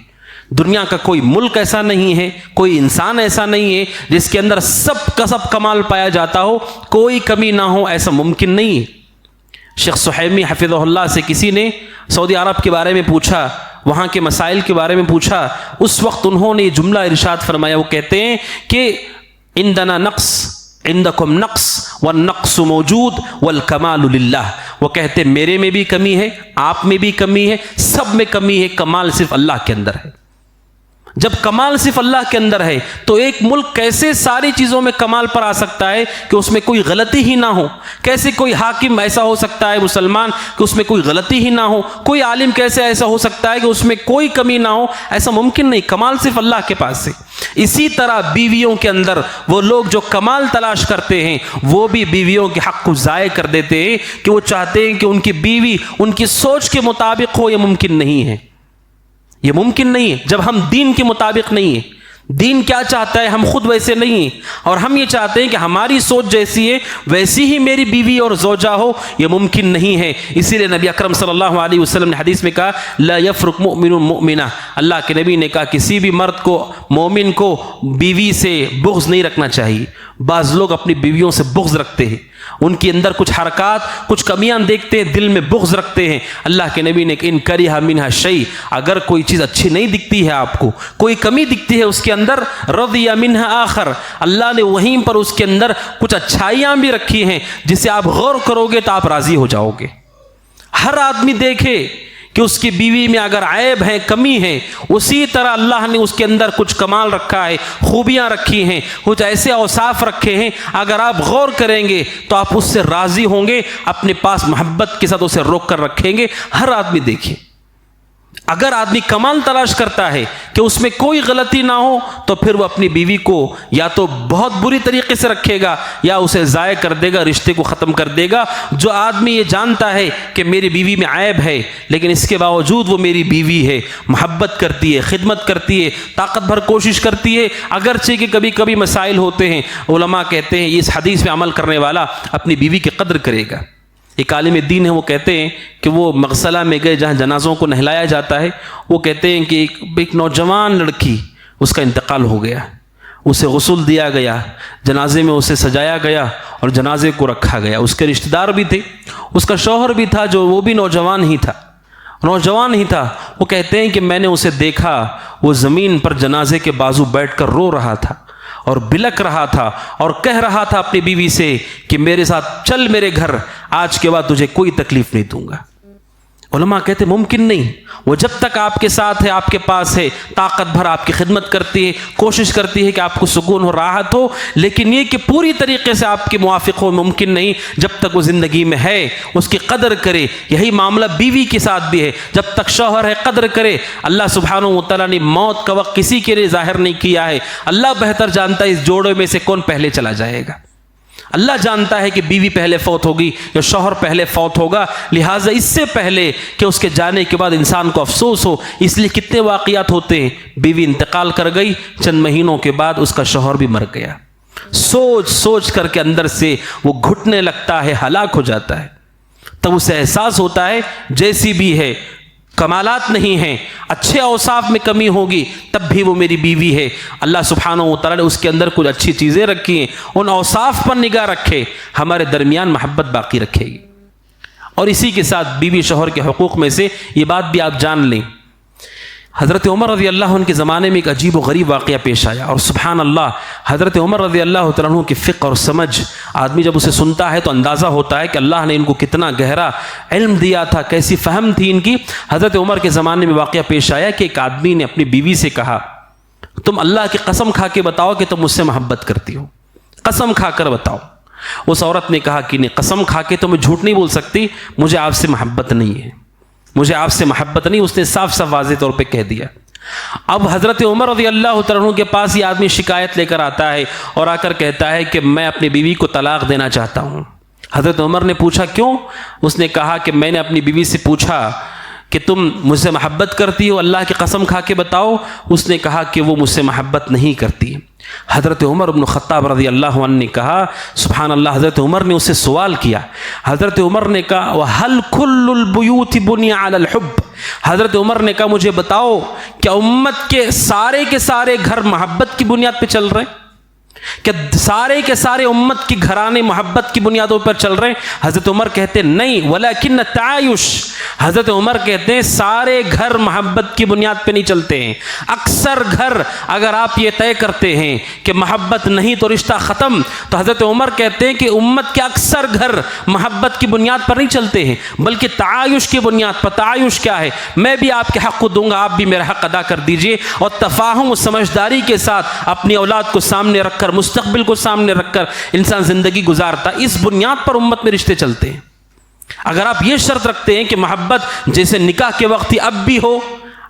دنیا کا کوئی ملک ایسا نہیں ہے، کوئی انسان ایسا نہیں ہے جس کے اندر سب کا سب کمال پایا جاتا ہو، کوئی کمی نہ ہو، ایسا ممکن نہیں ہے۔ شیخ سحیمی حفظہ اللہ سے کسی نے سعودی عرب کے بارے میں پوچھا، وہاں کے مسائل کے بارے میں پوچھا، اس وقت انہوں نے یہ جملہ ارشاد فرمایا، وہ کہتے ہیں کہ عندنا نقص عندکم نقص والنقص موجود والکمال للہ۔ وہ کہتے میرے میں بھی کمی ہے، آپ میں بھی کمی ہے، سب میں کمی ہے، کمال صرف اللہ کے اندر ہے۔ جب کمال صرف اللہ کے اندر ہے تو ایک ملک کیسے ساری چیزوں میں کمال پر آ سکتا ہے کہ اس میں کوئی غلطی ہی نہ ہو؟ کیسے کوئی حاکم ایسا ہو سکتا ہے مسلمان کہ اس میں کوئی غلطی ہی نہ ہو؟ کوئی عالم کیسے ایسا ہو سکتا ہے کہ اس میں کوئی کمی نہ ہو؟ ایسا ممکن نہیں، کمال صرف اللہ کے پاس ہے۔ اسی طرح بیویوں کے اندر وہ لوگ جو کمال تلاش کرتے ہیں وہ بھی بیویوں کے حق کو ضائع کر دیتے ہیں کہ وہ چاہتے ہیں کہ ان کی بیوی ان کی سوچ کے مطابق ہو۔ یہ ممکن نہیں ہے، یہ ممکن نہیں ہے جب ہم دین کے مطابق نہیں ہیں۔ دین کیا چاہتا ہے ہم خود ویسے نہیں ہیں، اور ہم یہ چاہتے ہیں کہ ہماری سوچ جیسی ہے ویسی ہی میری بیوی اور زوجہ ہو، یہ ممکن نہیں ہے۔ اسی لیے نبی اکرم صلی اللہ علیہ وسلم نے حدیث میں کہا لا یفرق مؤمن مؤمنہ، اللہ کے نبی نے کہا کسی بھی مرد کو، مومن کو بیوی سے بغض نہیں رکھنا چاہیے۔ بعض لوگ اپنی بیویوں سے بغض رکھتے ہیں، ان کے اندر کچھ حرکات، کچھ کمیاں دیکھتے ہیں، دل میں بغض رکھتے ہیں۔ اللہ کے نبی نے کہ ان کرہ منھا شیء، اگر کوئی چیز اچھی نہیں دکھتی ہے آپ کو، کوئی کمی دکھتی ہے اس کے اندر، رضی منھا آخر، اللہ نے وہیں پر اس کے اندر کچھ اچھائیاں بھی رکھی ہیں جسے آپ غور کرو گے تو آپ راضی ہو جاؤ گے۔ ہر آدمی دیکھے کہ اس کی بیوی میں اگر عیب ہے، کمی ہے، اسی طرح اللہ نے اس کے اندر کچھ کمال رکھا ہے، خوبیاں رکھی ہیں، کچھ ایسے اوصاف رکھے ہیں، اگر آپ غور کریں گے تو آپ اس سے راضی ہوں گے، اپنے پاس محبت کے ساتھ اسے روک کر رکھیں گے۔ ہر آدمی دیکھیں، اگر آدمی کمال تلاش کرتا ہے کہ اس میں کوئی غلطی نہ ہو تو پھر وہ اپنی بیوی کو یا تو بہت بری طریقے سے رکھے گا یا اسے ضائع کر دے گا، رشتے کو ختم کر دے گا۔ جو آدمی یہ جانتا ہے کہ میری بیوی میں عیب ہے لیکن اس کے باوجود وہ میری بیوی ہے، محبت کرتی ہے، خدمت کرتی ہے، طاقت بھر کوشش کرتی ہے، اگرچہ کہ کبھی کبھی مسائل ہوتے ہیں، علماء کہتے ہیں اس حدیث میں عمل کرنے والا اپنی بیوی کی قدر کرے گا۔ ایک عالم دین ہے، وہ کہتے ہیں کہ وہ مغسلہ میں گئے جہاں جنازوں کو نہلایا جاتا ہے، وہ کہتے ہیں کہ ایک نوجوان لڑکی اس کا انتقال ہو گیا، اسے غسل دیا گیا، جنازے میں اسے سجایا گیا اور جنازے کو رکھا گیا۔ اس کے رشتہ دار بھی تھے، اس کا شوہر بھی تھا جو وہ بھی نوجوان ہی تھا۔ وہ کہتے ہیں کہ میں نے اسے دیکھا، وہ زمین پر جنازے کے بازو بیٹھ کر رو رہا تھا اور بلک رہا تھا اور کہہ رہا تھا اپنی بیوی سے کہ میرے ساتھ چل میرے گھر، آج کے بعد تجھے کوئی تکلیف نہیں دوں گا۔ علماء کہتے ممکن نہیں، وہ جب تک آپ کے ساتھ ہے، آپ کے پاس ہے، طاقت بھر آپ کی خدمت کرتی ہے، کوشش کرتی ہے کہ آپ کو سکون ہو، راحت ہو، لیکن یہ کہ پوری طریقے سے آپ کے موافق ہو ممکن نہیں۔ جب تک وہ زندگی میں ہے اس کی قدر کرے۔ یہی معاملہ بیوی کے ساتھ بھی ہے، جب تک شوہر ہے قدر کرے۔ اللہ سبحانہ و تعالیٰ نے موت کا وقت کسی کے لیے ظاہر نہیں کیا ہے، اللہ بہتر جانتا ہے اس جوڑے میں سے کون پہلے چلا جائے گا۔ اللہ جانتا ہے کہ بیوی پہلے فوت ہوگی یا شوہر پہلے فوت ہوگا، لہٰذا اس سے پہلے کہ اس کے جانے کے بعد انسان کو افسوس ہو، اس لیے کتنے واقعات ہوتے ہیں، بیوی انتقال کر گئی، چند مہینوں کے بعد اس کا شوہر بھی مر گیا، سوچ سوچ کر کے اندر سے وہ گھٹنے لگتا ہے، ہلاک ہو جاتا ہے۔ تب اسے احساس ہوتا ہے جیسی بھی ہے، کمالات نہیں ہیں، اچھے اوصاف میں کمی ہوگی، تب بھی وہ میری بیوی ہے۔ اللہ سبحانہ و تعالیٰ نے اس کے اندر کچھ اچھی چیزیں رکھی ہیں، ان اوصاف پر نگاہ رکھے، ہمارے درمیان محبت باقی رکھے گی۔ اور اسی کے ساتھ بیوی شوہر کے حقوق میں سے یہ بات بھی آپ جان لیں، حضرت عمر رضی اللہ عنہ کے زمانے میں ایک عجیب و غریب واقعہ پیش آیا، اور سبحان اللہ حضرت عمر رضی اللہ تعالیٰ عنہ کی فقہ اور سمجھ، آدمی جب اسے سنتا ہے تو اندازہ ہوتا ہے کہ اللہ نے ان کو کتنا گہرا علم دیا تھا، کیسی فہم تھی ان کی۔ حضرت عمر کے زمانے میں واقعہ پیش آیا کہ ایک آدمی نے اپنی بیوی سے کہا، تم اللہ کی قسم کھا کے بتاؤ کہ تم مجھ سے محبت کرتی ہو، قسم کھا کر بتاؤ۔ اس عورت نے کہا کہ نہیں، قسم کھا کے تو میں جھوٹ نہیں بول سکتی، مجھے آپ سے محبت نہیں ہے، مجھے آپ سے محبت نہیں۔ اس نے صاف صاف واضح طور پہ کہہ دیا۔ اب حضرت عمر رضی اللہ تعالیٰ عنہ کے پاس یہ آدمی شکایت لے کر آتا ہے اور آ کر کہتا ہے کہ میں اپنی بیوی کو طلاق دینا چاہتا ہوں۔ حضرت عمر نے پوچھا کیوں؟ اس نے کہا کہ میں نے اپنی بیوی سے پوچھا کہ تم مجھ سے محبت کرتی ہو، اللہ کی قسم کھا کے بتاؤ۔ اس نے کہا کہ وہ مجھ سے محبت نہیں کرتی۔ حضرت عمر بن خطاب رضی اللہ عنہ نے کہا، سبحان اللہ، حضرت عمر نے اس سے سوال کیا۔ حضرت عمر نے کہا وَهَلْ كُلُّ الْبُيُوتِ بُنِيَ عَلَى الْحُبِّ۔ حضرت عمر نے کہا مجھے بتاؤ کیا امت کے سارے گھر محبت کی بنیاد پہ چل رہے ہیں؟ کہ سارے کے سارے امت کی گھرانے محبت کی بنیادوں پر چل رہے ہیں؟ حضرت عمر کہتے نہیں، ولیکن تعایش۔ حضرت عمر کہتے ہیں سارے گھر محبت کی بنیاد پہ نہیں چلتے ہیں، اکثر گھر اگر آپ یہ طے کرتے ہیں کہ محبت نہیں تو رشتہ ختم، تو حضرت عمر کہتے ہیں کہ امت کے اکثر گھر محبت کی بنیاد پر نہیں چلتے ہیں بلکہ تعایش کی بنیاد پر۔ تعایش کیا ہے؟ میں بھی آپ کے حق کو دوں گا، آپ بھی میرا حق ادا کر دیجئے، اور تفاہم و سمجھداری کے ساتھ اپنی اولاد کو سامنے رکھ کر، مستقبل کو سامنے رکھ کر انسان زندگی گزارتا۔ اس بنیاد پر امت میں رشتے چلتے ہیں۔ اگر آپ یہ شرط رکھتے ہیں کہ محبت جیسے نکاح کے وقت ہی اب بھی ہو،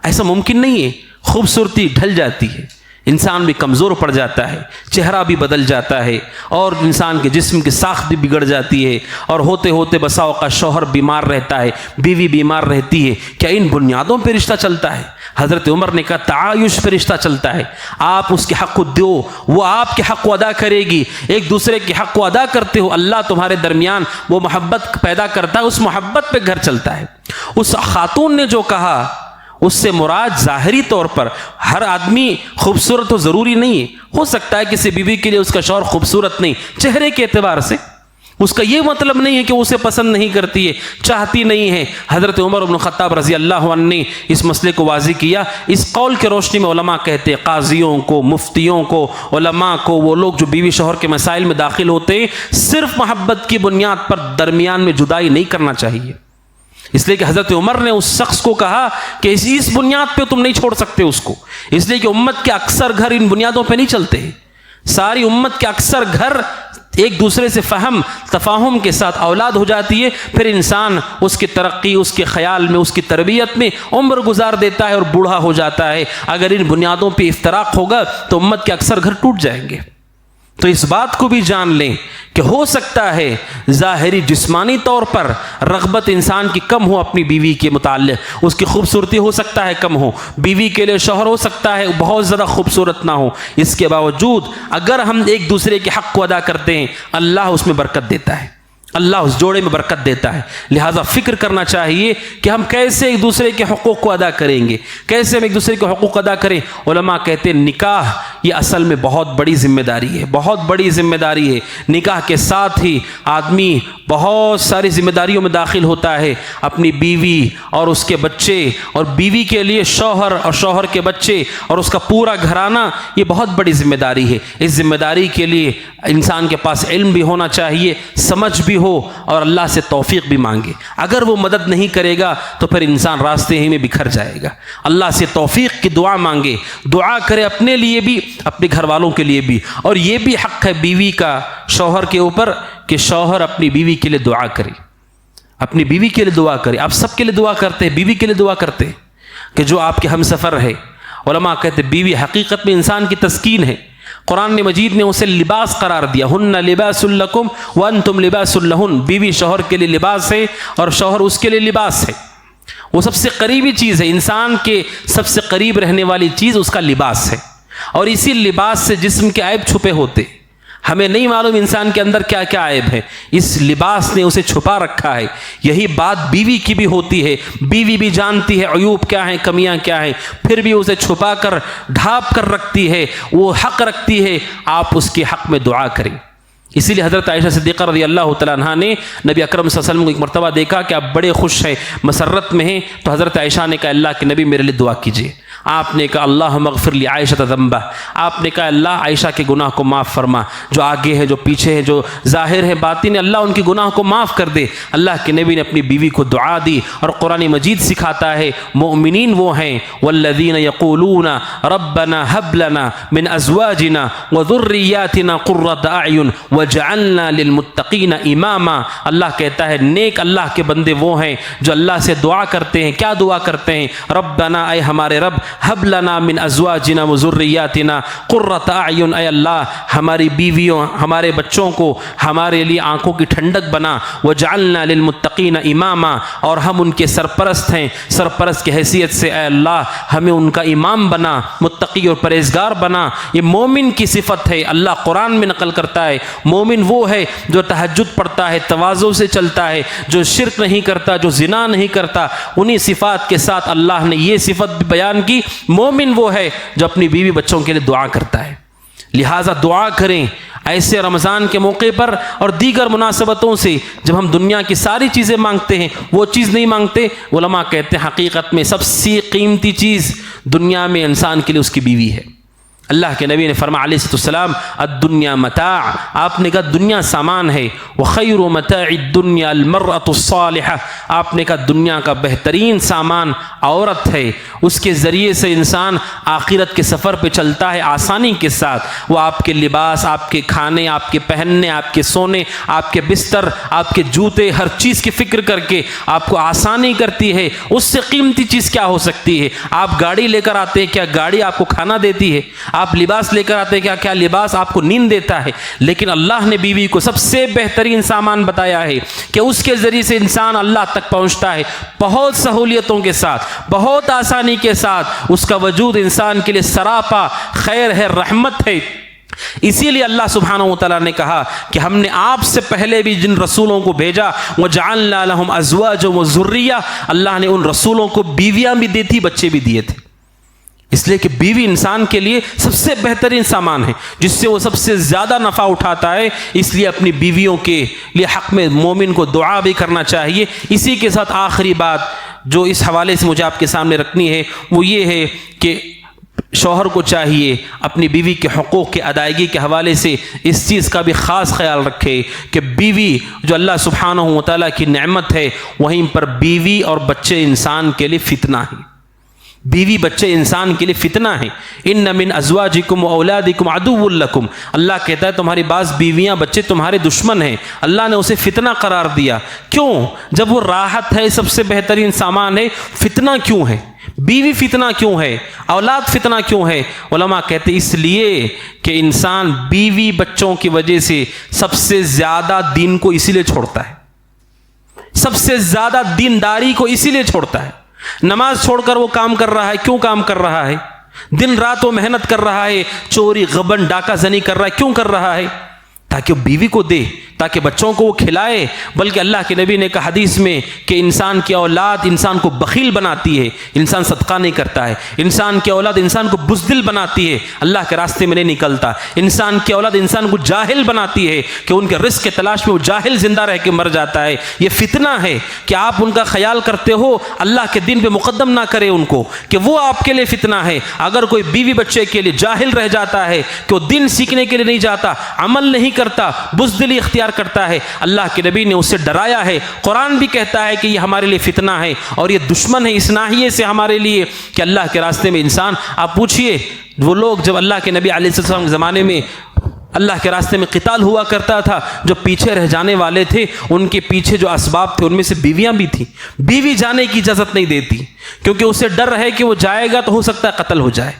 ایسا ممکن نہیں ہے۔ خوبصورتی ڈھل جاتی ہے، انسان بھی کمزور پڑ جاتا ہے، چہرہ بھی بدل جاتا ہے، اور انسان کے جسم کی ساخت بھی بگڑ جاتی ہے، اور ہوتے ہوتے بسا اوقات شوہر بیمار رہتا ہے، بیوی بیمار رہتی ہے۔ کیا ان بنیادوں پہ رشتہ چلتا ہے؟ حضرت عمر نے کہا تعایش پہ رشتہ چلتا ہے۔ آپ اس کے حق کو دو، وہ آپ کے حق کو ادا کرے گی، ایک دوسرے کے حق کو ادا کرتے ہو، اللہ تمہارے درمیان وہ محبت پیدا کرتا ہے، اس محبت پہ گھر چلتا ہے۔ اس خاتون نے جو کہا اس سے مراد ظاہری طور پر ہر آدمی خوبصورت ہو ضروری نہیں ہے، ہو سکتا ہے کسی بیوی کے لیے اس کا شوہر خوبصورت نہیں چہرے کے اعتبار سے، اس کا یہ مطلب نہیں ہے کہ وہ اسے پسند نہیں کرتی ہے، چاہتی نہیں ہے۔ حضرت عمر بن خطاب رضی اللہ عنہ نے اس مسئلے کو واضح کیا۔ اس قول کے روشنی میں علماء کہتے ہیں قاضیوں کو، مفتیوں کو، علماء کو، وہ لوگ جو بیوی شوہر کے مسائل میں داخل ہوتے ہیں، صرف محبت کی بنیاد پر درمیان میں جدائی نہیں کرنا چاہیے، اس لیے کہ حضرت عمر نے اس شخص کو کہا کہ اس بنیاد پہ تم نہیں چھوڑ سکتے اس کو، اس لیے کہ امت کے اکثر گھر ان بنیادوں پہ نہیں چلتے ہیں۔ ساری امت کے اکثر گھر ایک دوسرے سے فہم تفاہم کے ساتھ اولاد ہو جاتی ہے، پھر انسان اس کی ترقی، اس کے خیال میں، اس کی تربیت میں عمر گزار دیتا ہے اور بوڑھا ہو جاتا ہے۔ اگر ان بنیادوں پہ افتراق ہوگا تو امت کے اکثر گھر ٹوٹ جائیں گے۔ تو اس بات کو بھی جان لیں کہ ہو سکتا ہے ظاہری جسمانی طور پر رغبت انسان کی کم ہو اپنی بیوی کے متعلق، اس کی خوبصورتی ہو سکتا ہے کم ہو، بیوی کے لیے شوہر ہو سکتا ہے بہت زیادہ خوبصورت نہ ہو، اس کے باوجود اگر ہم ایک دوسرے کے حق کو ادا کرتے ہیں اللہ اس میں برکت دیتا ہے، اللہ اس جوڑے میں برکت دیتا ہے۔ لہٰذا فکر کرنا چاہیے کہ ہم کیسے ایک دوسرے کے حقوق کو ادا کریں گے، کیسے ہم ایک دوسرے کے حقوق ادا کریں۔ علماء کہتے ہیں نکاح یہ اصل میں بہت بڑی ذمہ داری ہے، بہت بڑی ذمہ داری ہے۔ نکاح کے ساتھ ہی آدمی بہت ساری ذمہ داریوں میں داخل ہوتا ہے، اپنی بیوی اور اس کے بچے، اور بیوی کے لیے شوہر اور شوہر کے بچے اور اس کا پورا گھرانہ، یہ بہت بڑی ذمہ داری ہے۔ اس ذمہ داری کے لیے انسان کے پاس علم بھی ہونا چاہیے، سمجھ بھی ہو، اور اللہ سے توفیق بھی مانگے۔ اگر وہ مدد نہیں کرے گا تو پھر انسان راستے ہی میں بکھر جائے گا۔ اللہ سے توفیق کی دعا مانگے، دعا کرے اپنے لیے بھی، اپنے گھر والوں کے لیے بھی، اور یہ بھی حق ہے بیوی کا شوہر کے اوپر کہ شوہر اپنی بیوی کے لیے دعا کرے، اپنی بیوی کے لیے دعا کرے۔ آپ سب کے لیے دعا کرتے ہیں، بیوی کے لیے دعا کرتے ہیں کہ جو آپ کے ہم سفر ہے۔ علماء کہتے ہیں بیوی حقیقت میں انسان کی تسکین ہے۔ قرآن مجید نے اسے لباس قرار دیا، ہن لباس لکم وانتم لباس لہن، بیوی شوہر کے لیے لباس ہے اور شوہر اس کے لیے لباس ہے۔ وہ سب سے قریبی چیز ہے، انسان کے سب سے قریب رہنے والی چیز اس کا لباس ہے، اور اسی لباس سے جسم کے عیب چھپے ہوتے۔ ہمیں نہیں معلوم انسان کے اندر کیا کیا عیب ہے، اس لباس نے اسے چھپا رکھا ہے۔ یہی بات بیوی کی بھی ہوتی ہے، بیوی بھی جانتی ہے عیوب کیا ہیں، کمیاں کیا ہیں، پھر بھی اسے چھپا کر ڈھانپ کر رکھتی ہے، وہ حق رکھتی ہے آپ اس کے حق میں دعا کریں۔ اسی لیے حضرت عائشہ صدیقہ رضی اللہ تعالیٰ عنہ نے نبی اکرم صلی اللہ علیہ وسلم کو ایک مرتبہ دیکھا کہ آپ بڑے خوش ہیں، مسرت میں ہیں، تو حضرت عائشہ نے کہا اللہ کے نبی میرے لیے دعا کیجیے۔ آپ نے کہا اللہم اغفر لی عائشہ ذنبہ، آپ نے کہا اللہ عائشہ کے گناہ کو معاف فرما، جو آگے ہے، جو پیچھے ہے، جو ظاہر ہے، باطن ہے، اللہ ان کے گناہ کو معاف کر دے۔ اللہ کے نبی نے اپنی بیوی کو دعا دی، اور قرآن مجید سکھاتا ہے مومنین وہ ہیں والذین یقولون ربنا هب لنا من ازواجنا وذریاتنا قرۃ اعین وجعلنا للمتقین اماما۔ اللہ کہتا ہے نیک اللہ کے بندے وہ ہیں جو اللہ سے دعا کرتے ہیں۔ کیا دعا کرتے ہیں؟ ربنا، اے ہمارے رب، ہب لنا من ازواجنا وذریاتنا قرۃ اعین، اے اللہ ہماری بیویوں، ہمارے بچوں کو ہمارے لیے آنکھوں کی ٹھنڈک بنا، وجعلنا للمتقین اماما، اور ہم ان کے سرپرست ہیں، سرپرست کی حیثیت سے اے اللہ ہمیں ان کا امام بنا، متقی اور پرہیزگار بنا۔ یہ مومن کی صفت ہے، اللہ قرآن میں نقل کرتا ہے مومن وہ ہے جو تہجد پڑھتا ہے، تواضع سے چلتا ہے، جو شرک نہیں کرتا، جو زنا نہیں کرتا۔ انہی صفات کے ساتھ اللہ نے یہ صفت بھی بیان کی، مومن وہ ہے جو اپنی بیوی بچوں کے لیے دعا کرتا ہے۔ لہٰذا دعا کریں ایسے رمضان کے موقع پر اور دیگر مناسبتوں سے جب ہم دنیا کی ساری چیزیں مانگتے ہیں، وہ چیز نہیں مانگتے۔ علماء کہتے ہیں حقیقت میں سب سے قیمتی چیز دنیا میں انسان کے لیے اس کی بیوی ہے۔ اللہ کے نبی نے فرمایا علیہ السلام الدنیا متاع، آپ نے کہا دنیا سامان ہے، وخیر متاع الدنیا المرأة الصالحہ، آپ نے کہا دنیا کا بہترین سامان عورت ہے، اس کے ذریعے سے انسان آخرت کے سفر پہ چلتا ہے آسانی کے ساتھ۔ وہ آپ کے لباس، آپ کے کھانے، آپ کے پہننے، آپ کے سونے، آپ کے بستر، آپ کے جوتے، ہر چیز کی فکر کر کے آپ کو آسانی کرتی ہے۔ اس سے قیمتی چیز کیا ہو سکتی ہے؟ آپ گاڑی لے کر آتے ہیں، کیا گاڑی آپ کو کھانا دیتی ہے؟ آپ لباس لے کر آتے ہیں، کیا لباس آپ کو نیند دیتا ہے؟ لیکن اللہ نے بیوی کو سب سے بہترین سامان بتایا ہے کہ اس کے ذریعے سے انسان اللہ تک پہنچتا ہے، بہت سہولیتوں کے ساتھ، بہت آسانی کے ساتھ۔ اس کا وجود انسان کے لیے سراپا خیر ہے، رحمت ہے۔ اسی لیے اللہ سبحانہ وتعالیٰ نے کہا کہ ہم نے آپ سے پہلے بھی جن رسولوں کو بھیجا وَجَعَلْنَا لَهُمْ أَزْوَاجًا وَذُرِّيَّةً، اللہ نے ان رسولوں کو بیویاں بھی دی تھی، بچے بھی دیے تھے۔ اس لیے کہ بیوی انسان کے لیے سب سے بہترین سامان ہے جس سے وہ سب سے زیادہ نفع اٹھاتا ہے۔ اس لیے اپنی بیویوں کے لیے حق میں مومن کو دعا بھی کرنا چاہیے۔ اسی کے ساتھ آخری بات جو اس حوالے سے مجھے آپ کے سامنے رکھنی ہے وہ یہ ہے کہ شوہر کو چاہیے اپنی بیوی کے حقوق کی ادائیگی کے حوالے سے اس چیز کا بھی خاص خیال رکھے کہ بیوی جو اللہ سبحانہ وتعالیٰ کی نعمت ہے، وہیں پر بیوی اور بچے انسان کے لیے فتنہ ہیں۔ بیوی بچے انسان کے لیے فتنہ ہیں. ان من ازواجکم و اولادکم عدو لکم. اللہ کہتا ہے تمہاری بعض بیویاں بچے تمہارے دشمن ہیں. اللہ نے اسے فتنہ قرار دیا. کیوں؟ جب وہ راحت ہے، سب سے بہترین سامان ہے، فتنہ کیوں ہے؟ بیوی فتنہ کیوں ہے؟ اولاد فتنہ کیوں ہے؟ علماء کہتے اس لیے کہ انسان بیوی بچوں کی وجہ سے سب سے زیادہ دین کو اسی لیے چھوڑتا ہے، سب سے زیادہ دینداری کو اسی لیے چھوڑتا ہے. نماز چھوڑ کر وہ کام کر رہا ہے. کیوں کام کر رہا ہے؟ دن رات وہ محنت کر رہا ہے، چوری غبن ڈاکہ زنی کر رہا ہے. کیوں کر رہا ہے؟ تاکہ وہ بیوی کو دے، تاکہ بچوں کو وہ کھلائے. بلکہ اللہ کے نبی نے کہا حدیث میں کہ انسان کی اولاد انسان کو بخیل بناتی ہے، انسان صدقہ نہیں کرتا ہے. انسان کی اولاد انسان کو بزدل بناتی ہے، اللہ کے راستے میں نہیں نکلتا. انسان کی اولاد انسان کو جاہل بناتی ہے کہ ان کے رزق کے تلاش میں وہ جاہل زندہ رہ کے مر جاتا ہے. یہ فتنہ ہے کہ آپ ان کا خیال کرتے ہو، اللہ کے دین پہ مقدم نہ کرے ان کو، کہ وہ آپ کے لیے فتنہ ہے. اگر کوئی بیوی بچے کے لیے جاہل رہ جاتا ہے کہ وہ دین سیکھنے کے لیے نہیں جاتا، عمل نہیں کرتا، بزدلی اختیار کرتا ہے، اللہ کے نبی نے اسے ڈرایا ہے. قرآن بھی کہتا ہے کہ یہ ہمارے لیے فتنہ ہے اور یہ دشمن ہے اس ناحیے سے ہمارے لیے کہ اللہ کے راستے میں انسان. آپ پوچھئے وہ لوگ جب اللہ کے نبی علیہ السلام کے زمانے میں اللہ کے راستے میں قتال ہوا کرتا تھا، جو پیچھے رہ جانے والے تھے ان کے پیچھے جو اسباب تھے ان میں سے بیویاں بھی تھیں. بیوی جانے کی اجازت نہیں دیتی کیونکہ اسے ڈر ہے کہ وہ جائے گا تو ہو سکتا ہے قتل ہو جائے.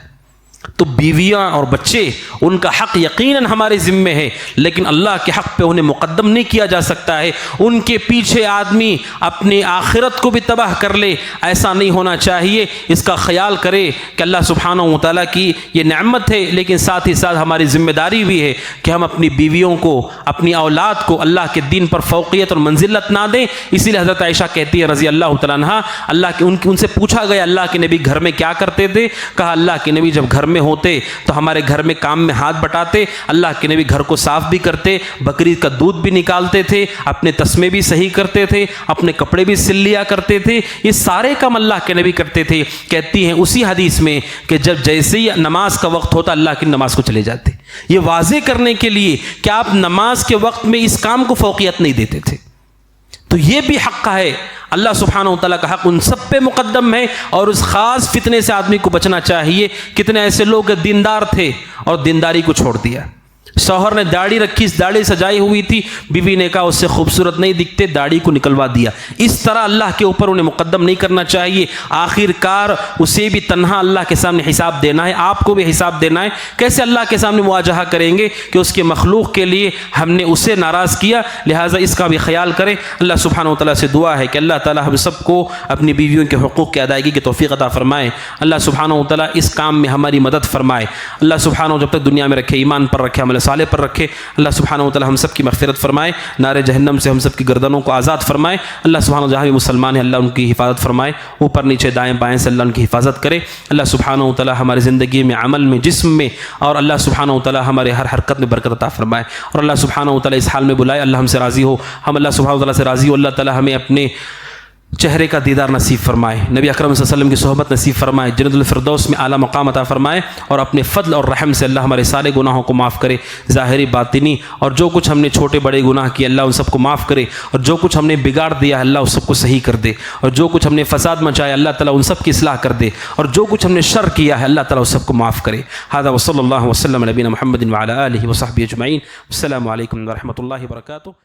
تو بیویاں اور بچے ان کا حق یقیناً ہمارے ذمے ہے، لیکن اللہ کے حق پہ انہیں مقدم نہیں کیا جا سکتا ہے. ان کے پیچھے آدمی اپنی آخرت کو بھی تباہ کر لے، ایسا نہیں ہونا چاہیے. اس کا خیال کرے کہ اللہ سبحانہ و تعالیٰ کی یہ نعمت ہے، لیکن ساتھ ہی ساتھ ہماری ذمہ داری بھی ہے کہ ہم اپنی بیویوں کو، اپنی اولاد کو اللہ کے دین پر فوقیت اور منزلت نہ دیں. اسی لیے حضرت عائشہ کہتی ہے رضی اللہ تعالیٰ عنہا، اللہ کے ان سے پوچھا گیا اللہ کے نبی گھر میں کیا کرتے تھے؟ کہا اللہ کے نبی جب گھر میں ہوتے تو ہمارے گھر میں کام میں ہاتھ بٹاتے، اللہ کے نبی گھر کو صاف بھی کرتے، بکری کا دودھ بھی نکالتے تھے، اپنے تسمے بھی صحیح کرتے تھے، اپنے کپڑے بھی سل لیا کرتے تھے. یہ سارے کام اللہ کے نبی کرتے تھے. کہتی ہیں اسی حدیث میں کہ جب جیسے ہی نماز کا وقت ہوتا اللہ کی نماز کو چلے جاتے. یہ واضح کرنے کے لیے کہ آپ نماز کے وقت میں اس کام کو فوقیت نہیں دیتے تھے. تو یہ بھی حق ہے، اللہ سبحانہ و تعالیٰ کا حق ان سب پہ مقدم ہے اور اس خاص فتنے سے آدمی کو بچنا چاہیے. کتنے ایسے لوگ دیندار تھے اور دینداری کو چھوڑ دیا. شوہر نے داڑھی رکھی، اس داڑھی سجائی ہوئی تھی، بیوی نے کہا اس سے خوبصورت نہیں دکھتے، داڑھی کو نکلوا دیا. اس طرح اللہ کے اوپر انہیں مقدم نہیں کرنا چاہیے. آخر کار اسے بھی تنہا اللہ کے سامنے حساب دینا ہے، آپ کو بھی حساب دینا ہے. کیسے اللہ کے سامنے مواجہہ کریں گے کہ اس کے مخلوق کے لیے ہم نے اسے ناراض کیا؟ لہٰذا اس کا بھی خیال کریں. اللہ سبحانہ و تعالیٰ سے دعا ہے کہ اللہ تعالیٰ ہم سب کو اپنی بیویوں کے حقوق کی ادائیگی کی توفیق عطا فرمائے. اللہ سبحانہ و تعالیٰ اس کام میں ہماری مدد فرمائے. اللہ سبحانہ و جب تک دنیا میں رکھے، ایمان پر رکھے، عمل صالح پر رکھے. اللہ سبحانہ و تعالیٰ ہم سب کی مغفرت فرمائے، نار جہنم سے ہم سب کی گردنوں کو آزاد فرمائے. اللہ سبحانہ و جہاں بھی مسلمان ہیں اللہ ان کی حفاظت فرمائے، اوپر نیچے دائیں بائیں سے اللہ ان کی حفاظت کرے. اللہ سبحانہ و تعالیٰ ہماری زندگی میں، عمل میں، جسم میں، اور اللہ سبحانہ و تعالیٰ ہمارے ہر حرکت میں برکت عطا فرمائے. اور اللہ سبحانہ و تعالیٰ اس حال میں بلائے اللہ ہم سے راضی ہو، ہم اللہ سبحانہ و تعالیٰ سے راضی ہو. اللہ تعالیٰ ہمیں اپنے چہرے کا دیدار نصیب فرمائے، نبی اکرم صلی اللہ علیہ وسلم کی صحبت نصیب فرمائے، جنت الفردوس میں اعلیٰ مقام عطا فرمائے. اور اپنے فضل اور رحم سے اللہ ہمارے سارے گناہوں کو معاف کرے، ظاہری باطنی. اور جو کچھ ہم نے چھوٹے بڑے گناہ کیے اللہ ان سب کو معاف کرے. اور جو کچھ ہم نے بگاڑ دیا اللہ اس سب کو صحیح کر دے. اور جو کچھ ہم نے فساد مچایا اللہ تعالیٰ ان سب کی اصلاح کر دے. اور جو کچھ ہم نے شر کیا ہے اللہ تعالیٰ اس سب کو معاف کرے. ھذا وصلی اللہ وسلم علی نبینا محمد وعلی آلہ وصحبہ اجمعین. السلام علیکم ورحمۃ اللہ وبرکاتہ.